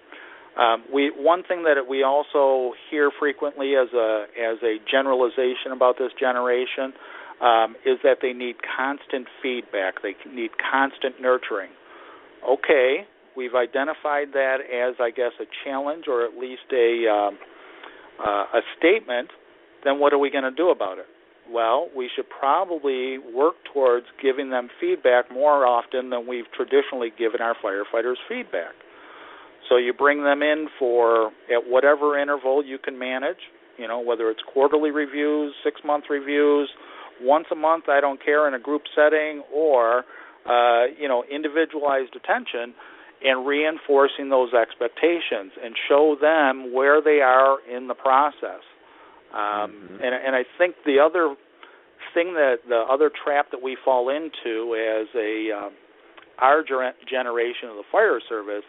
One thing that we also hear frequently as a generalization about this generation is that they need constant feedback. They need constant nurturing. Okay, we've identified that as, I guess, a challenge or at least a statement. Then what are we going to do about it? Well, we should probably work towards giving them feedback more often than we've traditionally given our firefighters feedback. So you bring them in for, at whatever interval you can manage, whether it's quarterly reviews, 6-month reviews, once a month, I don't care, in a group setting, or, individualized attention, and reinforcing those expectations and show them where they are in the process. And I think the other trap that we fall into as our generation of the fire service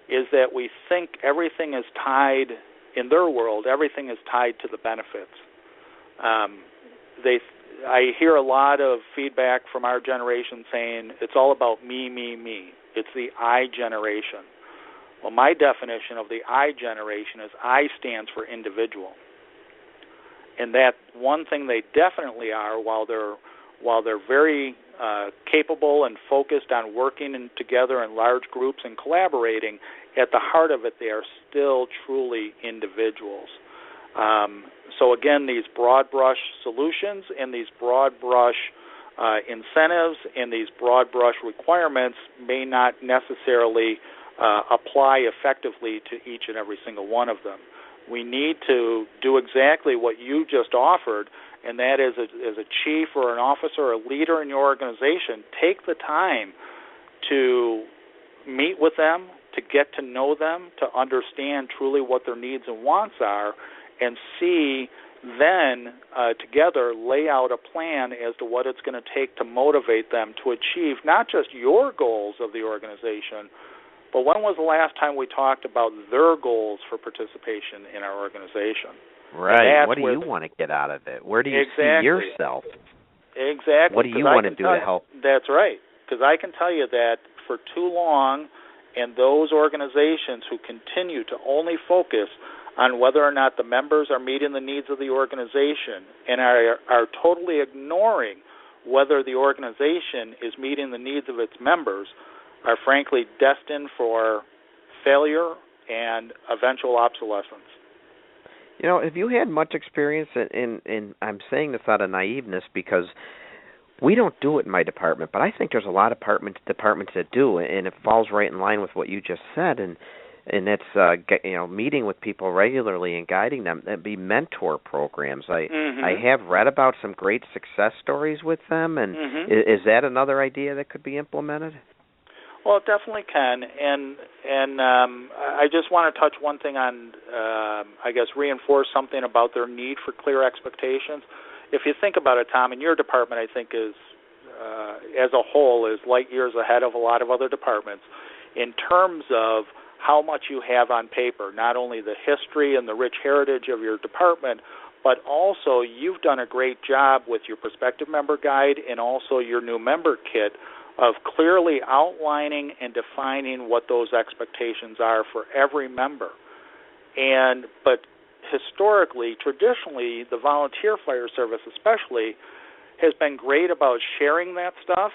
is that we think everything is tied, in their world, everything is tied to the benefits. I hear a lot of feedback from our generation saying it's all about me, me, me. It's the I generation. Well, my definition of the I generation is I stands for individual. And that one thing they definitely are, while they're very capable and focused on working together in large groups and collaborating, at the heart of it, they are still truly individuals. So again, these broad brush solutions and these broad brush incentives and these broad brush requirements may not necessarily apply effectively to each and every single one of them. We need to do exactly what you just offered, and that is, as a chief or an officer or a leader in your organization, take the time to meet with them, to get to know them, to understand truly what their needs and wants are, and see then together lay out a plan as to what it's going to take to motivate them to achieve not just your goals of the organization, but when was the last time we talked about their goals for participation in our organization? Right. What do you want to get out of it? Where do you see yourself? Exactly. What do you want to do to help? That's right. Because I can tell you that for too long, and those organizations who continue to only focus on whether or not the members are meeting the needs of the organization and are totally ignoring whether the organization is meeting the needs of its members, are frankly destined for failure and eventual obsolescence. Have you had much experience in I'm saying this out of naiveness because we don't do it in my department, but I think there's a lot of departments that do, and it falls right in line with what you just said. And and it's meeting with people regularly and guiding them. That'd be mentor programs. I have read about some great success stories with them, and is that another idea that could be implemented? Well, it definitely can, and I just want to touch one thing on, reinforce something about their need for clear expectations. If you think about it, Tom, and your department, I think, is, as a whole, is light years ahead of a lot of other departments in terms of how much you have on paper, not only the history and the rich heritage of your department, but also you've done a great job with your prospective member guide and also your new member kit of clearly outlining and defining what those expectations are for every member. But historically, traditionally, the volunteer fire service especially has been great about sharing that stuff.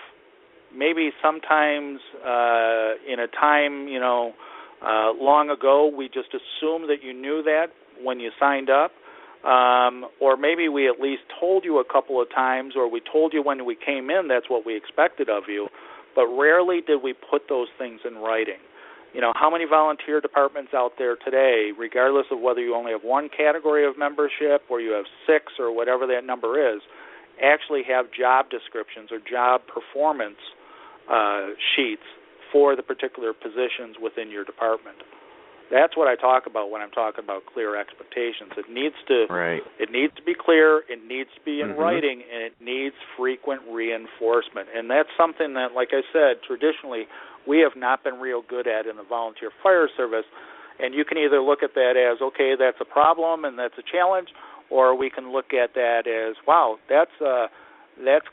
Maybe sometimes in a time, long ago, we just assumed that you knew that when you signed up. Or maybe we at least told you a couple of times, or we told you when we came in that's what we expected of you, but rarely did we put those things in writing. How many volunteer departments out there today, regardless of whether you only have one category of membership or you have 6 or whatever that number is, actually have job descriptions or job performance sheets for the particular positions within your department? That's what I talk about when I'm talking about clear expectations. It needs to be clear, it needs to be in writing, and it needs frequent reinforcement. And that's something that, like I said, traditionally we have not been real good at in the volunteer fire service. And you can either look at that as, okay, that's a problem and that's a challenge, or we can look at that as, wow, that's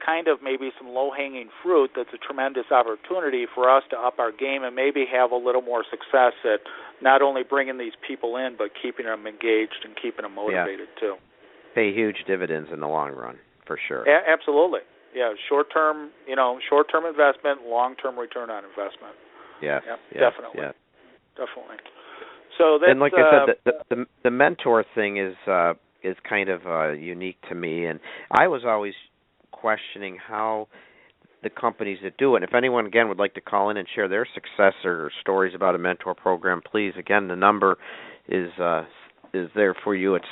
kind of maybe some low-hanging fruit. That's a tremendous opportunity for us to up our game and maybe have a little more success at not only bringing these people in, but keeping them engaged and keeping them motivated too. Pay huge dividends in the long run, for sure. Absolutely. Yeah, short-term investment, long-term return on investment. Yes. Definitely. Yeah. Definitely. So that's, and like I said, the mentor thing is kind of unique to me, and I was always questioning how the companies that do it. And if anyone, again, would like to call in and share their success or stories about a mentor program, please, again, the number is there for you at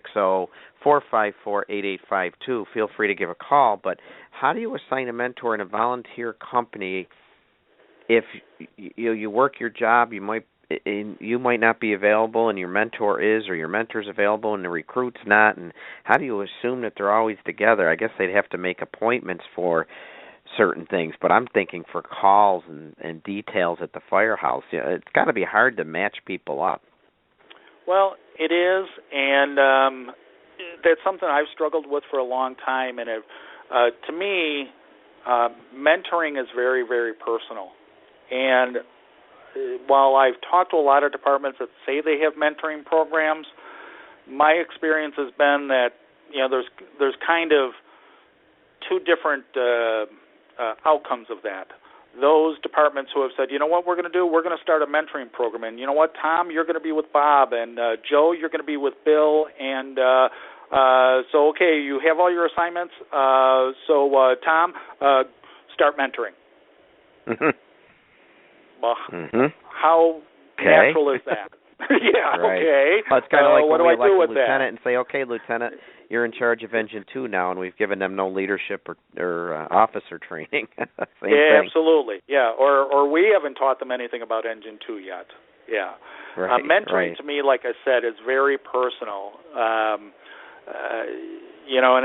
760-454-8852. Feel free to give a call. But how do you assign a mentor in a volunteer company if you work your job, you might not be available and your mentor is, or your mentor's available and the recruit's not, and how do you assume that they're always together? I guess they'd have to make appointments for certain things, but I'm thinking for calls and details at the firehouse. It's got to be hard to match people up. Well, it is, and that's something I've struggled with for a long time, and to me, mentoring is very, very personal. And while I've talked to a lot of departments that say they have mentoring programs, my experience has been that there's kind of two different outcomes of that. Those departments who have said, you know what we're going to do? We're going to start a mentoring program. And you know what, Tom, you're going to be with Bob. And Joe, you're going to be with Bill. And so, okay, you have all your assignments. So, Tom, start mentoring. Well, how natural is that? Yeah, right. Okay. Well, it's kind of like what when we do I do with lieutenant that? And say, okay, Lieutenant, you're in charge of Engine 2 now, and we've given them no leadership or officer training. Same thing. Absolutely. Yeah, or we haven't taught them anything about Engine 2 yet. Yeah. Right, mentoring to me, like I said, is very personal. And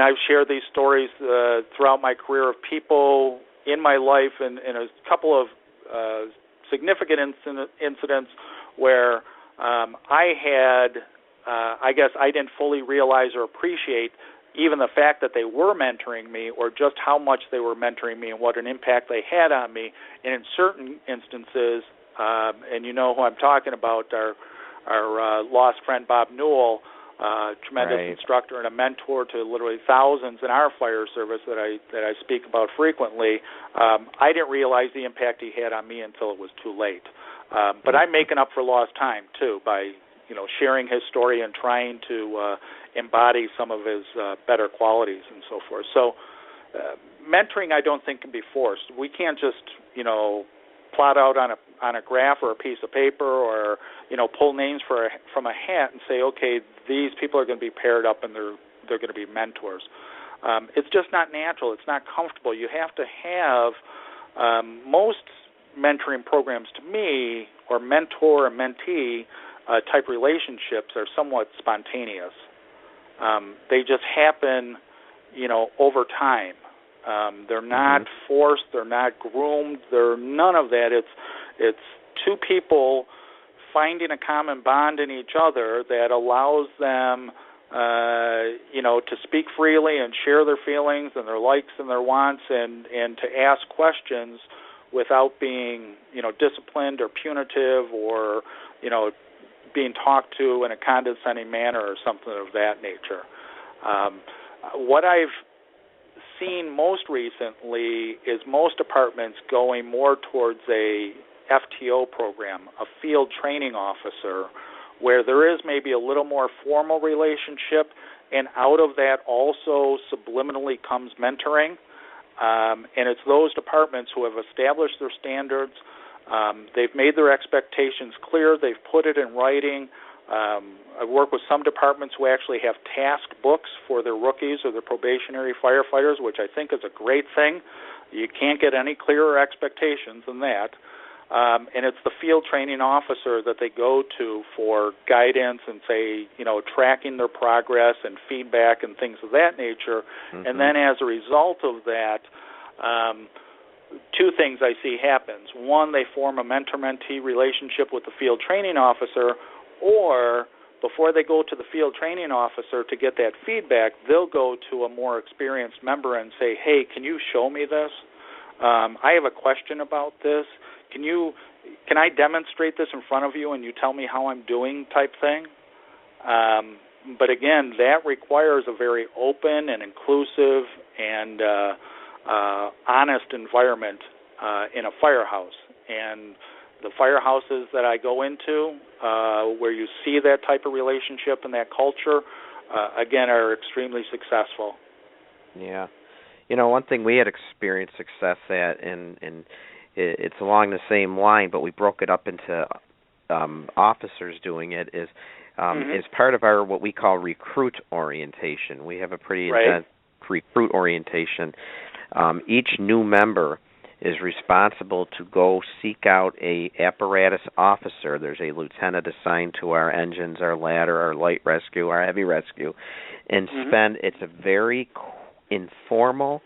I've shared these stories throughout my career of people in my life and a couple of significant incidents where I guess I didn't fully realize or appreciate even the fact that they were mentoring me or just how much they were mentoring me and what an impact they had on me. And in certain instances, and you know who I'm talking about, our lost friend Bob Newell, tremendous instructor and a mentor to literally thousands in our fire service that I speak about frequently. I didn't realize the impact he had on me until it was too late. But I'm making up for lost time too by sharing his story and trying to embody some of his better qualities and so forth. So mentoring, I don't think, can be forced. We can't just plot out on a on a graph or a piece of paper, or pull names from a hat and say, okay, these people are going to be paired up and they're going to be mentors. It's just not natural. It's not comfortable. You have to have most mentoring programs, to me, or mentor and mentee type relationships are somewhat spontaneous. They just happen, over time. They're not forced. They're not groomed. They're none of that. It's two people finding a common bond in each other that allows them, to speak freely and share their feelings and their likes and their wants, and to ask questions without being, disciplined or punitive, or, being talked to in a condescending manner or something of that nature. What I've seen most recently is most departments going more towards a FTO program, a field training officer, where there is maybe a little more formal relationship, and out of that also subliminally comes mentoring. And it's those departments who have established their standards. They've made their expectations clear. They've put it in writing. I work with some departments who actually have task books for their rookies or their probationary firefighters, which I think is a great thing. You can't get any clearer expectations than that. And it's the field training officer that they go to for guidance and, say, tracking their progress and feedback and things of that nature. And then as a result of that, two things I see happens. One, they form a mentor-mentee relationship with the field training officer, or before they go to the field training officer to get that feedback, they'll go to a more experienced member and say, hey, can you show me this? I have a question about this. Can I demonstrate this in front of you and you tell me how I'm doing type thing? But again, that requires a very open and inclusive and honest environment in a firehouse. And the firehouses that I go into, where you see that type of relationship and that culture, again, are extremely successful. Yeah. One thing we had experienced success at, and it's along the same line, but we broke it up into officers doing it, is part of our what we call recruit orientation. We have a pretty intense recruit orientation. Each new member is responsible to go seek out a apparatus officer. There's a lieutenant assigned to our engines, our ladder, our light rescue, our heavy rescue, and it's a very informal,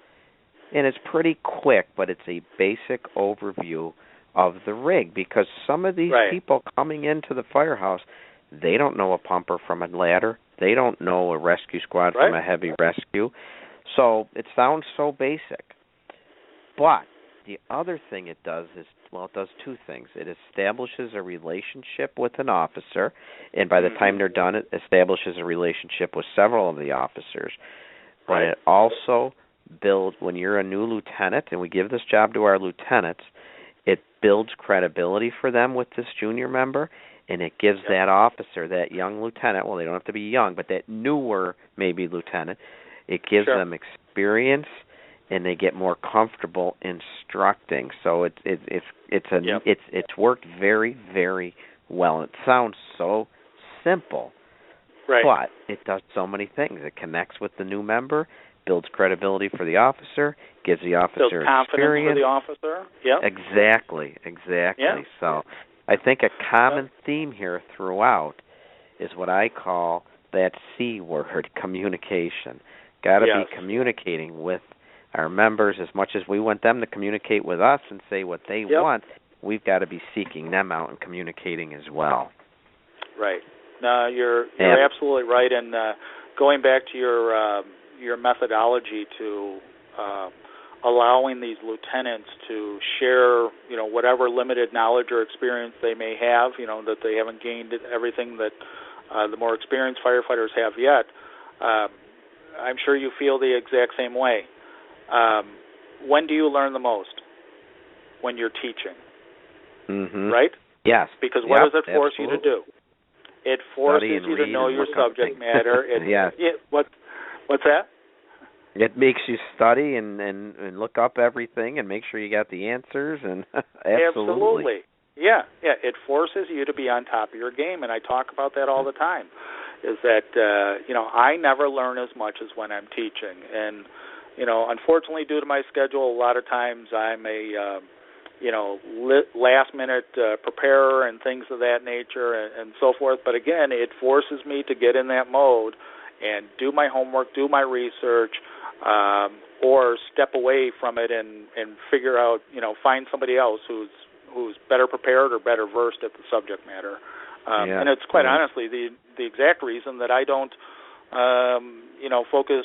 and it's pretty quick, but it's a basic overview of the rig, because some of these people coming into the firehouse, they don't know a pumper from a ladder. They don't know a rescue squad from a heavy rescue. So it sounds so basic. But the other thing it does is, it does two things. It establishes a relationship with an officer, and by the time they're done, it establishes a relationship with several of the officers. But it also builds, when you're a new lieutenant, and we give this job to our lieutenants, it builds credibility for them with this junior member, and it gives that officer, that young lieutenant, well, they don't have to be young, but that newer maybe lieutenant, it gives them experience, and they get more comfortable instructing. So it's worked very, very well. It sounds so simple, but it does so many things. It connects with the new member, builds credibility for the officer, gives the officer builds confidence for the officer. Exactly. So I think a common theme here throughout is what I call that C word, communication. Got to be communicating with our members as much as we want them to communicate with us and say what they want. We've got to be seeking them out and communicating as well. Right. No, you're absolutely right. And going back to your methodology to allowing these lieutenants to share, whatever limited knowledge or experience they may have, that they haven't gained everything that the more experienced firefighters have yet. I'm sure you feel the exact same way. When do you learn the most? When you're teaching. Right? Yes. Because what does it force you to do? It forces you to know your subject matter. What's that? It makes you study and look up everything and make sure you got the answers. And absolutely. Yeah, it forces you to be on top of your game, and I talk about that all the time, is that, I never learn as much as when I'm teaching. And, unfortunately, due to my schedule, a lot of times I'm a, last-minute preparer and things of that nature and so forth. But, again, it forces me to get in that mode and do my homework, do my research, or step away from it and figure out, find somebody else who's better prepared or better versed at the subject matter. And it's quite honestly the exact reason that I don't, focus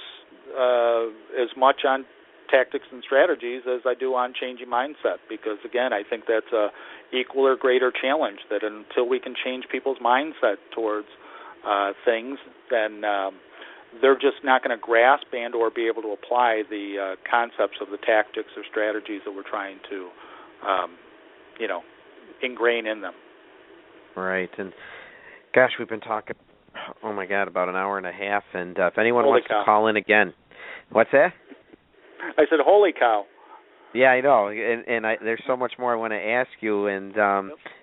as much on tactics and strategies as I do on changing mindset, because, again, I think that's a equal or greater challenge, that until we can change people's mindset towards things, then they're just not going to grasp and or be able to apply the concepts of the tactics or strategies that we're trying to ingrain in them. Right. And gosh, we've been talking, about an hour and a half. And if anyone wants to call in again. What's that? I said, holy cow. Yeah, I know. And there's so much more I want to ask you. And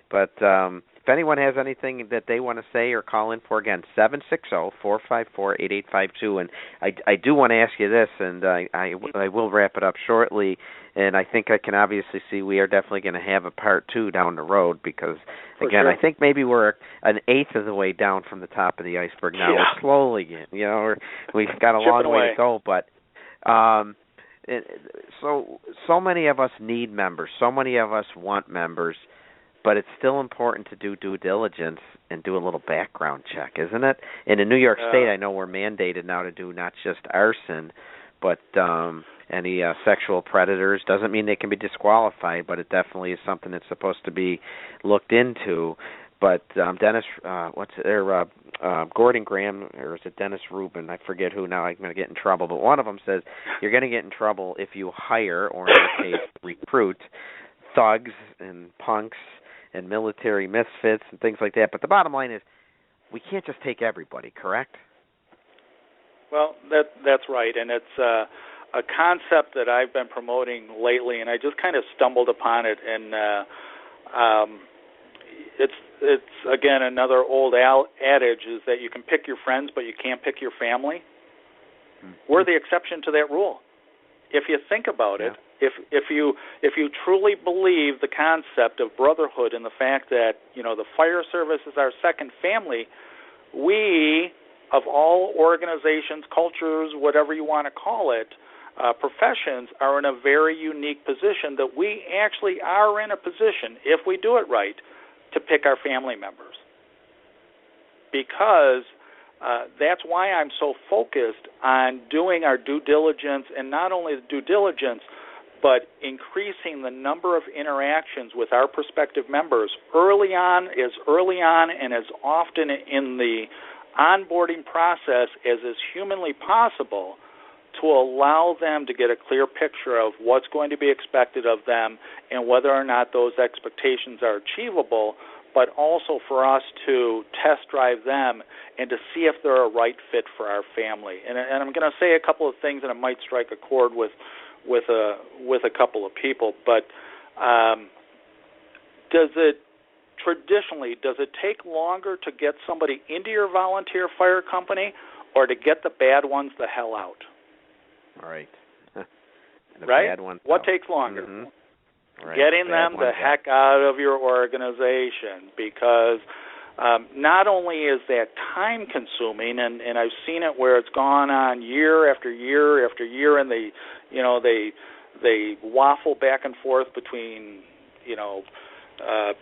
but if anyone has anything that they want to say or call in for, again, 760-454-8852. And I do want to ask you this, and I will wrap it up shortly. And I think I can obviously see we are definitely going to have a part 2 down the road, because, again, sure. I think maybe we're an eighth of the way down from the top of the iceberg now. Yeah. We're slowly getting, we've got a long way to go. But so many of us need members. So many of us want members. But it's still important to do due diligence and do a little background check, isn't it? And in New York State, I know we're mandated now to do not just arson, but any sexual predators. Doesn't mean they can be disqualified, but it definitely is something that's supposed to be looked into. But Dennis, Gordon Graham, or is it Dennis Rubin? I forget who now. I'm going to get in trouble. But one of them says you're going to get in trouble if you hire, or in your case, recruit, thugs and punks and military misfits and things like that. But the bottom line is we can't just take everybody, correct? Well, that's right, and it's a concept that I've been promoting lately, and I just kind of stumbled upon it, and it's again another old adage, is that you can pick your friends, but you can't pick your family. Mm-hmm. We're the exception to that rule. If you think about it, if you truly believe the concept of brotherhood and the fact that the fire service is our second family, we, of all organizations, cultures, whatever you want to call it, professions, are in a very unique position, that we actually are in a position, if we do it right, to pick our family members. Because that's why I'm so focused on doing our due diligence, and not only the due diligence, but increasing the number of interactions with our prospective members early on and as often in the onboarding process as is humanly possible, to allow them to get a clear picture of what's going to be expected of them and whether or not those expectations are achievable, but also for us to test drive them and to see if they're a right fit for our family. And I'm going to say a couple of things, and it might strike a chord with a couple of people, but does it take longer to get somebody into your volunteer fire company, or to get the bad ones the hell out? All right. Right? Bad ones what out. takes longer? Mm-hmm. Right. Getting them the heck out of your organization, because not only is that time consuming, and I've seen it where it's gone on year after year after year, and they waffle back and forth between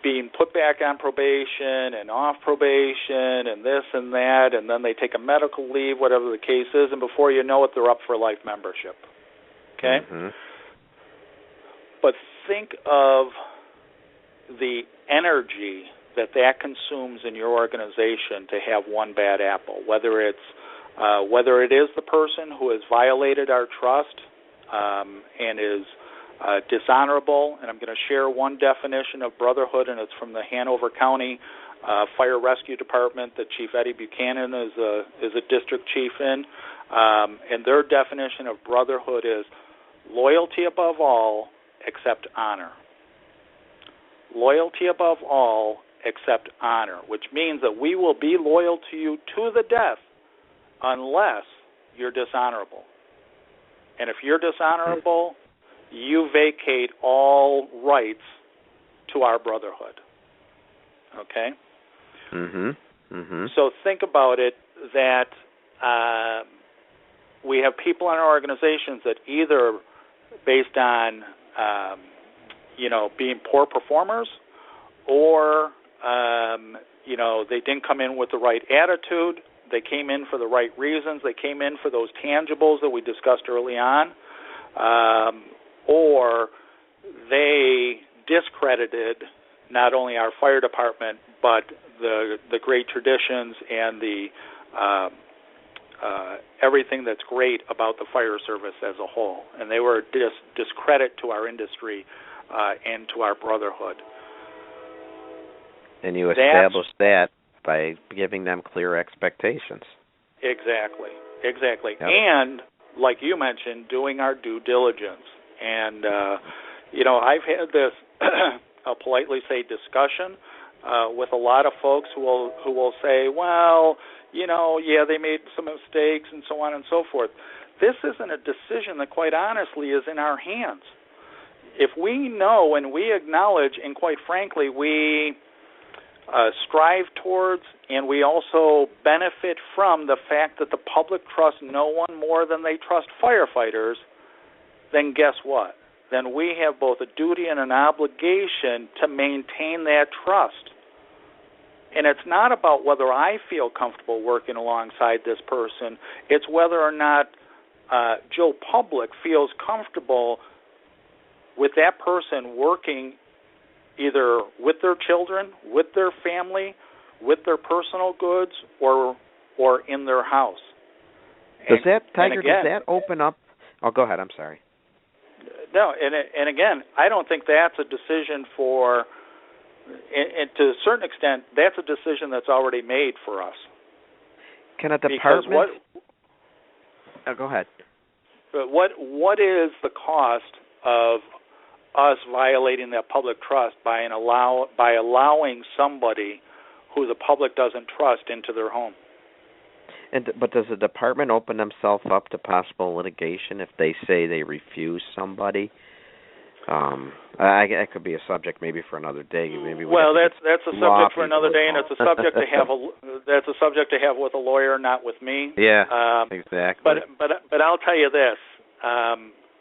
being put back on probation and off probation and this and that, and then they take a medical leave, whatever the case is, and before you know it, they're up for life membership. Okay? Mm-hmm. But think of the energy that consumes in your organization to have one bad apple, whether it is the person who has violated our trust and is dishonorable. And I'm going to share one definition of brotherhood, and it's from the Hanover County Fire Rescue Department that Chief Eddie Buchanan is a district chief in. And their definition of brotherhood is loyalty above all, except honor. loyalty above all, except honor, which means that we will be loyal to you to the death unless you're dishonorable. And if you're dishonorable, you vacate all rights to our brotherhood. Okay? So think about it that we have people in our organizations that either based on being poor performers, or they didn't come in with the right attitude. They came in for the right reasons. They came in for those tangibles that we discussed early on, or they discredited not only our fire department but the great traditions and the everything that's great about the fire service as a whole. And they were discredit to our industry and to our brotherhood. And you establish that by giving them clear expectations. Exactly. Yep. And, like you mentioned, doing our due diligence. And, I've had this, I'll politely say, discussion with a lot of folks who will say, well, they made some mistakes and so on and so forth. This isn't a decision that, quite honestly, is in our hands. If we know and we acknowledge, and quite frankly, we strive towards, and we also benefit from the fact that the public trusts no one more than they trust firefighters, then guess what? Then we have both a duty and an obligation to maintain that trust. And it's not about whether I feel comfortable working alongside this person. It's whether or not Joe Public feels comfortable with that person working either with their children, with their family, with their personal goods, or in their house. Does that open up? Oh, go ahead. I'm sorry. No, and again, I don't think that's a decision for. And to a certain extent, that's a decision that's already made for us. Can a department? Go ahead. But what is the cost of us violating that public trust by allowing somebody who the public doesn't trust into their home? But does the department open themselves up to possible litigation if they say they refuse somebody? That could be a subject maybe for another day. Maybe that's a subject for another day, and it's a subject to have with a lawyer, not with me. Yeah, exactly. But I'll tell you this: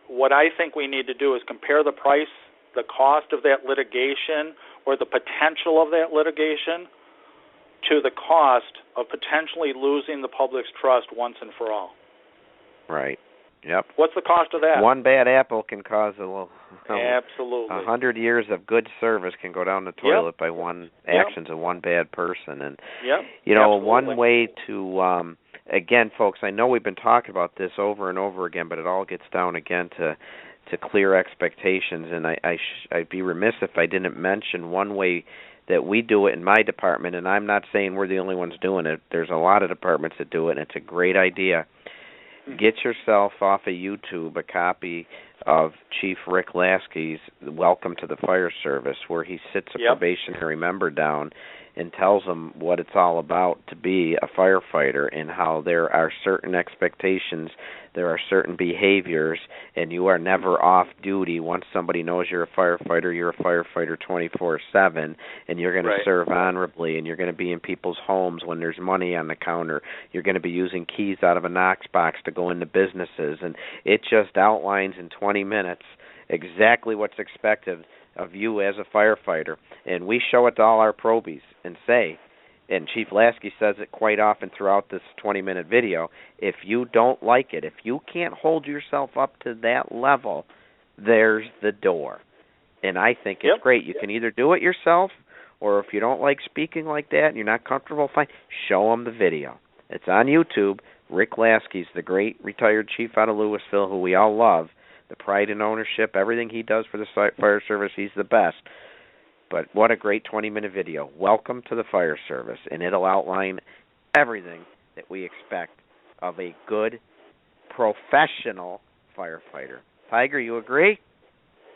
what I think we need to do is compare the cost of that litigation, or the potential of that litigation, to the cost of potentially losing the public's trust once and for all. Right. Yep. What's the cost of that? One bad apple can cause absolutely 100 years of good service can go down the toilet by one actions of one bad person. And absolutely. One way to again, folks, I know we've been talking about this over and over again, but it all gets down again to clear expectations. And I'd be remiss if I didn't mention one way that we do it in my department. And I'm not saying we're the only ones doing it. There's a lot of departments that do it, and it's a great idea. Get yourself off of YouTube a copy of Chief Rick Lasky's Welcome to the Fire Service, where he sits a probationary member down and tells them what it's all about to be a firefighter, and how there are certain expectations, there are certain behaviors, and you are never off duty. Once somebody knows you're a firefighter 24/7, and you're going to serve honorably, and you're going to be in people's homes when there's money on the counter. You're going to be using keys out of a Knox box to go into businesses, and it just outlines in 20 minutes exactly what's expected of you as a firefighter. And we show it to all our probies and say, and Chief Lasky says it quite often throughout this 20-minute video, if you don't like it, if you can't hold yourself up to that level, there's the door. And I think it's great. You can either do it yourself, or if you don't like speaking like that and you're not comfortable, fine, show them the video. It's on YouTube. Rick Lasky's the great retired chief out of Louisville, who we all love. The pride and ownership, everything he does for the fire service, he's the best. But what a great 20-minute video. Welcome to the fire service, and it'll outline everything that we expect of a good, professional firefighter. Tiger, you agree?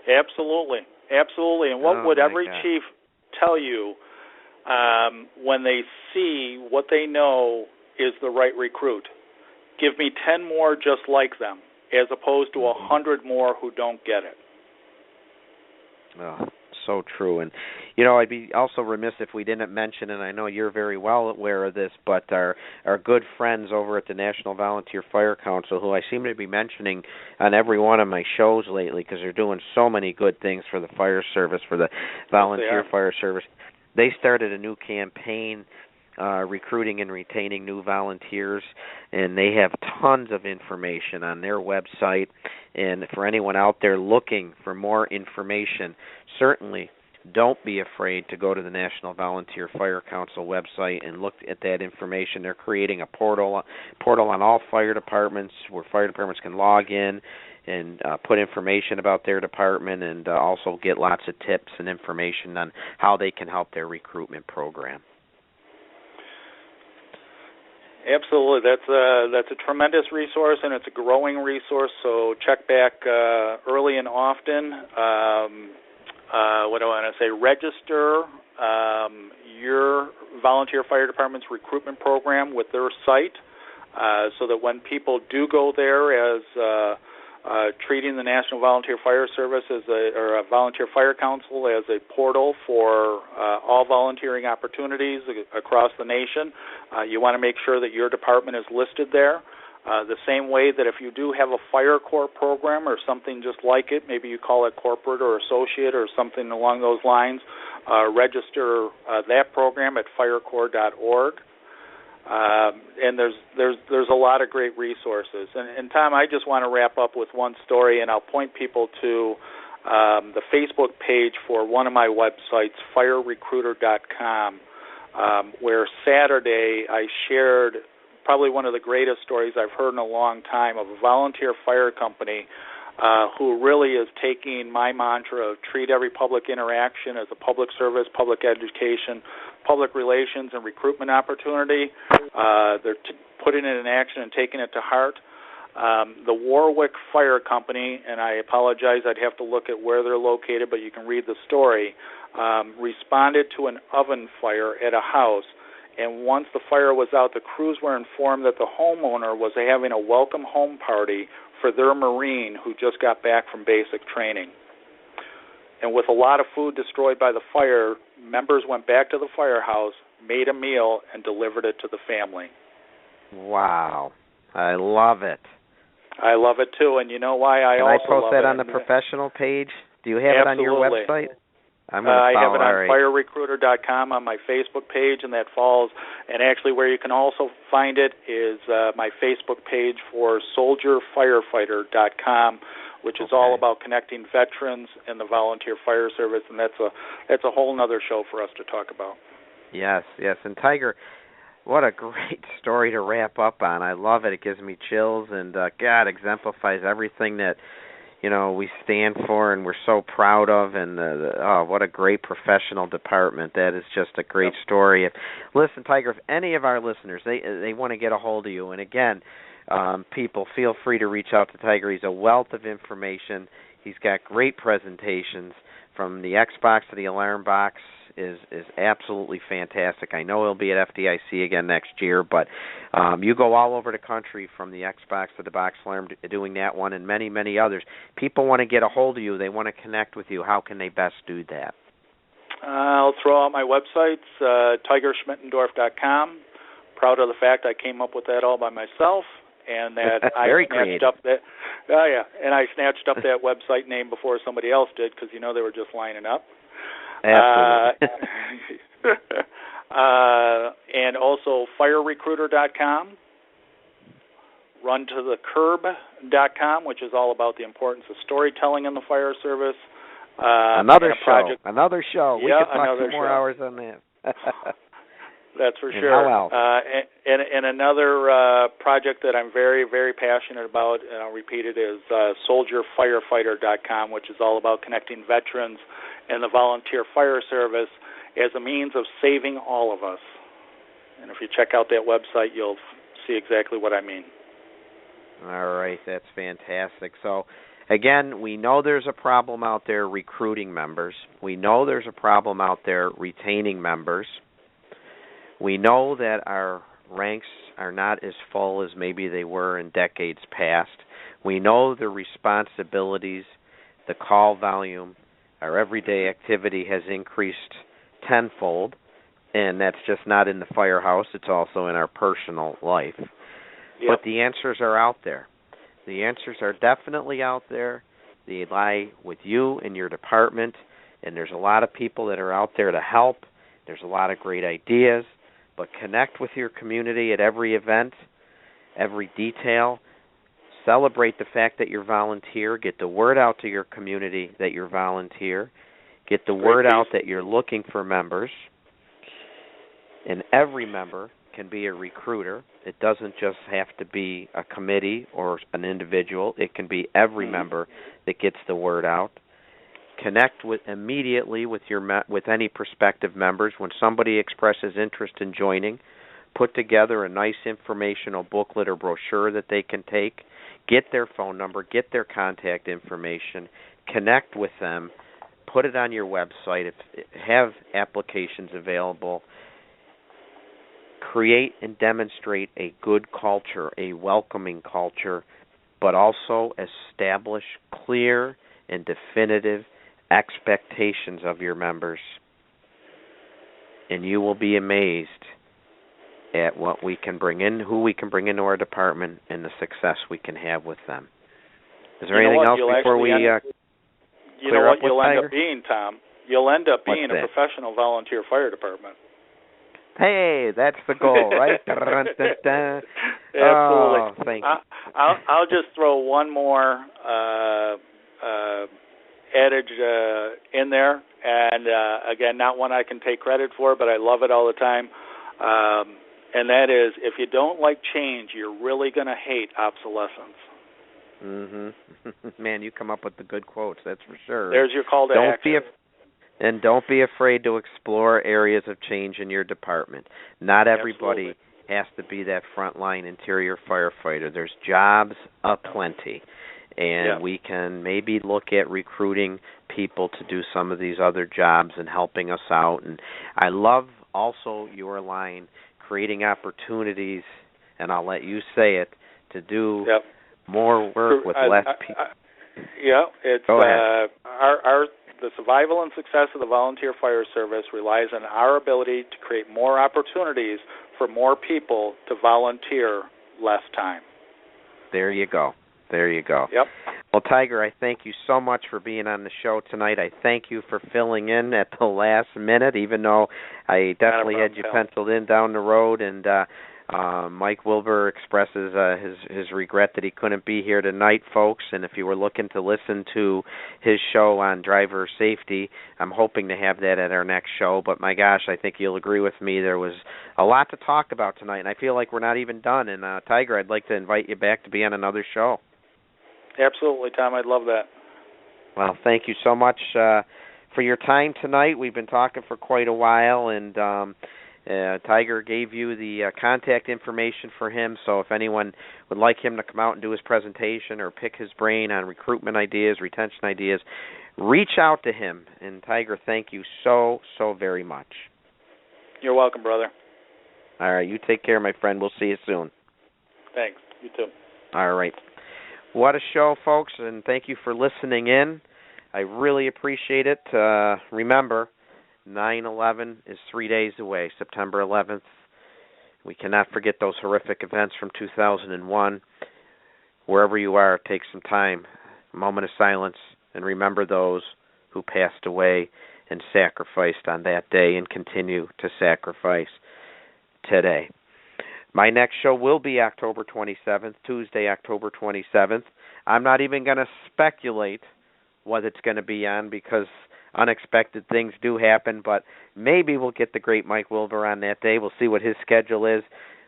Absolutely. Absolutely. And what would every chief tell you when they see what they know is the right recruit? Give me 10 more just like them, as opposed to 100 more who don't get it. Oh, so true. And, you know, I'd be also remiss if we didn't mention, and I know you're very well aware of this, but our good friends over at the National Volunteer Fire Council, who I seem to be mentioning on every one of my shows lately because they're doing so many good things for the fire service, for the volunteer fire service. They started a new campaign recruiting and retaining new volunteers, and they have tons of information on their website. And for anyone out there looking for more information, certainly don't be afraid to go to the National Volunteer Fire Council website and look at that information. They're creating a portal on all fire departments where fire departments can log in and put information about their department, and also get lots of tips and information on how they can help their recruitment program. Absolutely. That's a tremendous resource, and it's a growing resource, so check back early and often. What do I want to say? Register your volunteer fire department's recruitment program with their site so that when people do go there as treating the National Volunteer Fire Service or a Volunteer Fire Council as a portal for all volunteering opportunities across the nation, you want to make sure that your department is listed there. The same way that if you do have a fire corps program or something just like it, maybe you call it corporate or associate or something along those lines, register that program at firecorps.org. And there's a lot of great resources. And Tom, I just want to wrap up with one story, and I'll point people to the Facebook page for one of my websites, firerecruiter.com, where Saturday I shared probably one of the greatest stories I've heard in a long time of a volunteer fire company who really is taking my mantra of treat every public interaction as a public service, public education, public relations, and recruitment opportunity. They're putting it in action and taking it to heart. The Warwick Fire Company, and I apologize, I'd have to look at where they're located, but you can read the story, responded to an oven fire at a house. And once the fire was out, the crews were informed that the homeowner was having a welcome home party for their Marine who just got back from basic training. And with a lot of food destroyed by the fire, members went back to the firehouse, made a meal, and delivered it to the family. Wow. I love it. I love it, too. And you know why I also love it? Can I post that on the professional page? Do you have it on your website? I have it on firerecruiter.com on my Facebook page, and that falls. And actually where you can also find it is my Facebook page for soldierfirefighter.com, which is all about connecting veterans and the volunteer fire service, and that's a whole other show for us to talk about. Yes. And Tiger, what a great story to wrap up on. I love it. It gives me chills, and God, exemplifies everything that we stand for and we're so proud of, and what a great professional department. That is just a great story. Listen, Tiger, if any of our listeners, they want to get a hold of you, and again, people, feel free to reach out to Tiger. He's a wealth of information. He's got great presentations from the Xbox to the alarm box. Is absolutely fantastic. I know he'll be at FDIC again next year, but you go all over the country from the Xbox to the box alarm, doing that one and many, many others. People want to get a hold of you. They want to connect with you. How can they best do that? I'll throw out my websites, tigerschmittendorf.com. Proud of the fact I came up with that all by myself, and that I snatched up that. And I snatched up that website name before somebody else did, because they were just lining up. Absolutely. And also firerecruiter.com, runtothecurb.com, which is all about the importance of storytelling in the fire service. Another show. We could talk 2 more hours on that. That's for sure. How else? And another project that I'm very, very passionate about, and I'll repeat it, is soldierfirefighter.com, which is all about connecting veterans and the volunteer fire service as a means of saving all of us. And if you check out that website, you'll see exactly what I mean. All right, that's fantastic. So, Again, we know there's a problem out there recruiting members. We know there's a problem out there retaining members. We know that our ranks are not as full as maybe they were in decades past. We know the responsibilities, the call volume, our everyday activity has increased tenfold, and that's just not in the firehouse, it's also in our personal life. Yep. But the answers are out there. The answers are definitely out there. They lie with you and your department, and there's a lot of people that are out there to help. There's a lot of great ideas, but connect with your community at every event, every detail. Celebrate the fact that you're volunteer. Get the word out to your community that you're volunteer. Get the word out that you're looking for members. And every member can be a recruiter. It doesn't just have to be a committee or an individual. It can be every member that gets the word out. Connect immediately with any prospective members. When somebody expresses interest in joining, put together a nice informational booklet or brochure that they can take. Get their phone number, get their contact information, connect with them, put it on your website, have applications available. Create and demonstrate a good culture, a welcoming culture, but also establish clear and definitive expectations of your members. And you will be amazed at what we can bring in, who we can bring into our department, and the success we can have with them. Is there anything else before we clear up with Tiger? You know what you'll end up being, Tom? You'll end up being a professional volunteer fire department. Hey, that's the goal, right? Absolutely. Oh, thank you. I'll just throw one more adage in there, and again, not one I can take credit for, but I love it all the time. And that is, if you don't like change, you're really going to hate obsolescence. Mm-hmm. Man, you come up with the good quotes, that's for sure. There's your call to action. And don't be afraid to explore areas of change in your department. Not everybody has to be that frontline interior firefighter. There's jobs aplenty. And we can maybe look at recruiting people to do some of these other jobs and helping us out. And I love also your line, creating opportunities, and I'll let you say it, to do more work with less people. It's the survival and success of the volunteer fire service relies on our ability to create more opportunities for more people to volunteer less time. There you go. Yep. Well, Tiger, I thank you so much for being on the show tonight. I thank you for filling in at the last minute, even though I definitely had you penciled in down the road. And Mike Wilbur expresses his regret that he couldn't be here tonight, folks. And if you were looking to listen to his show on driver safety, I'm hoping to have that at our next show. But my gosh, I think you'll agree with me. There was a lot to talk about tonight, and I feel like we're not even done. And Tiger, I'd like to invite you back to be on another show. Absolutely, Tom. I'd love that. Well, thank you so much for your time tonight. We've been talking for quite a while, and Tiger gave you the contact information for him, so if anyone would like him to come out and do his presentation or pick his brain on recruitment ideas, retention ideas, reach out to him. And Tiger, thank you so very much. You're welcome, brother. All right, you take care, my friend. We'll see you soon. Thanks. You too. All right. What a show, folks, and thank you for listening in. I really appreciate it. Remember, 9/11 is 3 days away, September 11th. We cannot forget those horrific events from 2001. Wherever you are, take some time, a moment of silence, and remember those who passed away and sacrificed on that day and continue to sacrifice today. My next show will be October 27th, Tuesday, October 27th. I'm not even going to speculate what it's going to be on because unexpected things do happen, but maybe we'll get the great Mike Wilbur on that day. We'll see what his schedule is.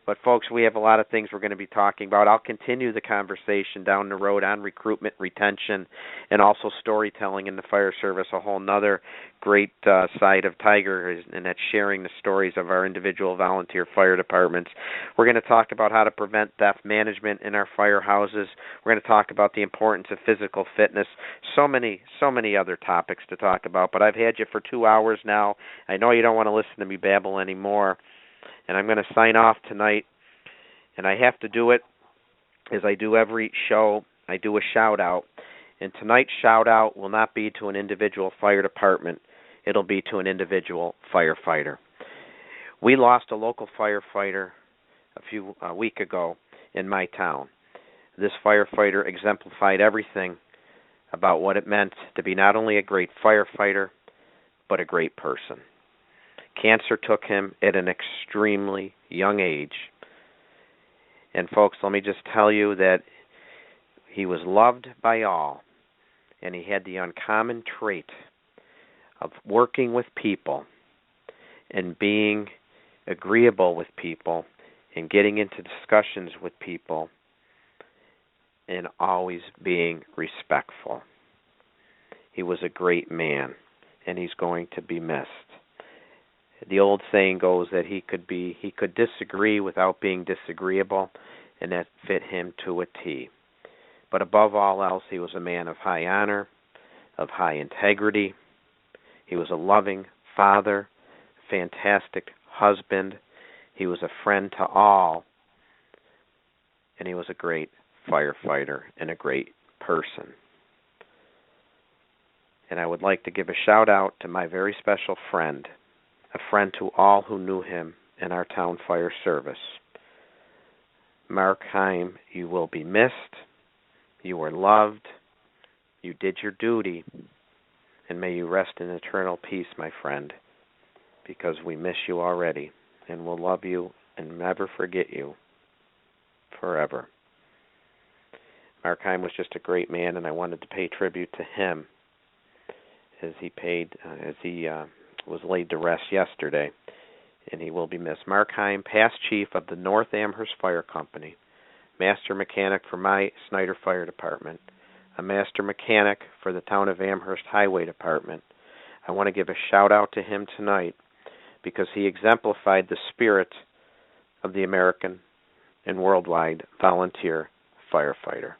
But, folks, we have a lot of things we're going to be talking about. I'll continue the conversation down the road on recruitment, retention, and also storytelling in the fire service, a whole nother great side of Tiger, and that's sharing the stories of our individual volunteer fire departments. We're going to talk about how to prevent theft management in our firehouses. We're going to talk about the importance of physical fitness. So many other topics to talk about, but I've had you for 2 hours now. I know you don't want to listen to me babble anymore, and I'm going to sign off tonight, and I have to do it as I do every show. I do a shout-out, and tonight's shout-out will not be to an individual fire department. It'll be to an individual firefighter. We lost a local firefighter a week ago in my town. This firefighter exemplified everything about what it meant to be not only a great firefighter, but a great person. Cancer took him at an extremely young age. And folks, let me just tell you that he was loved by all, and he had the uncommon trait of working with people and being agreeable with people and getting into discussions with people and always being respectful. He was a great man, and he's going to be missed. The old saying goes that he could disagree without being disagreeable, and that fit him to a T. But above all else, he was a man of high honor, of high integrity. He was a loving father, fantastic husband. He was a friend to all, and he was a great firefighter and a great person. And I would like to give a shout out to my very special friend, a friend to all who knew him in our town fire service. Mark Heim, you will be missed. You were loved. You did your duty. And may you rest in eternal peace, my friend, because we miss you already, and we'll love you and never forget you forever. Mark Heim was just a great man, and I wanted to pay tribute to him as he was laid to rest yesterday, and he will be missed. Mark Heim, past chief of the North Amherst Fire Company, master mechanic for my Snyder Fire Department, a master mechanic for the town of Amherst Highway Department. I want to give a shout out to him tonight because he exemplified the spirit of the American and worldwide volunteer firefighter.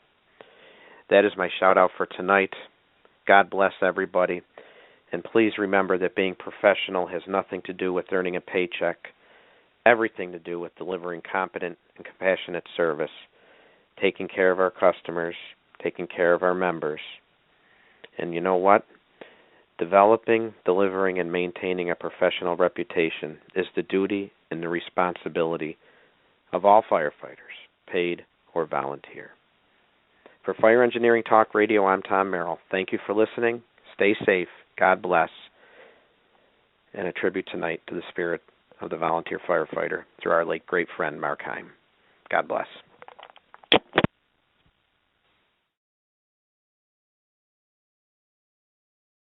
That is my shout out for tonight. God bless everybody. And please remember that being professional has nothing to do with earning a paycheck, everything to do with delivering competent and compassionate service, taking care of our customers, taking care of our members. And you know what? Developing, delivering, and maintaining a professional reputation is the duty and the responsibility of all firefighters, paid or volunteer. For Fire Engineering Talk Radio, I'm Tom Merrill. Thank you for listening. Stay safe. God bless. And a tribute tonight to the spirit of the volunteer firefighter through our late great friend, Mark Heim. God bless.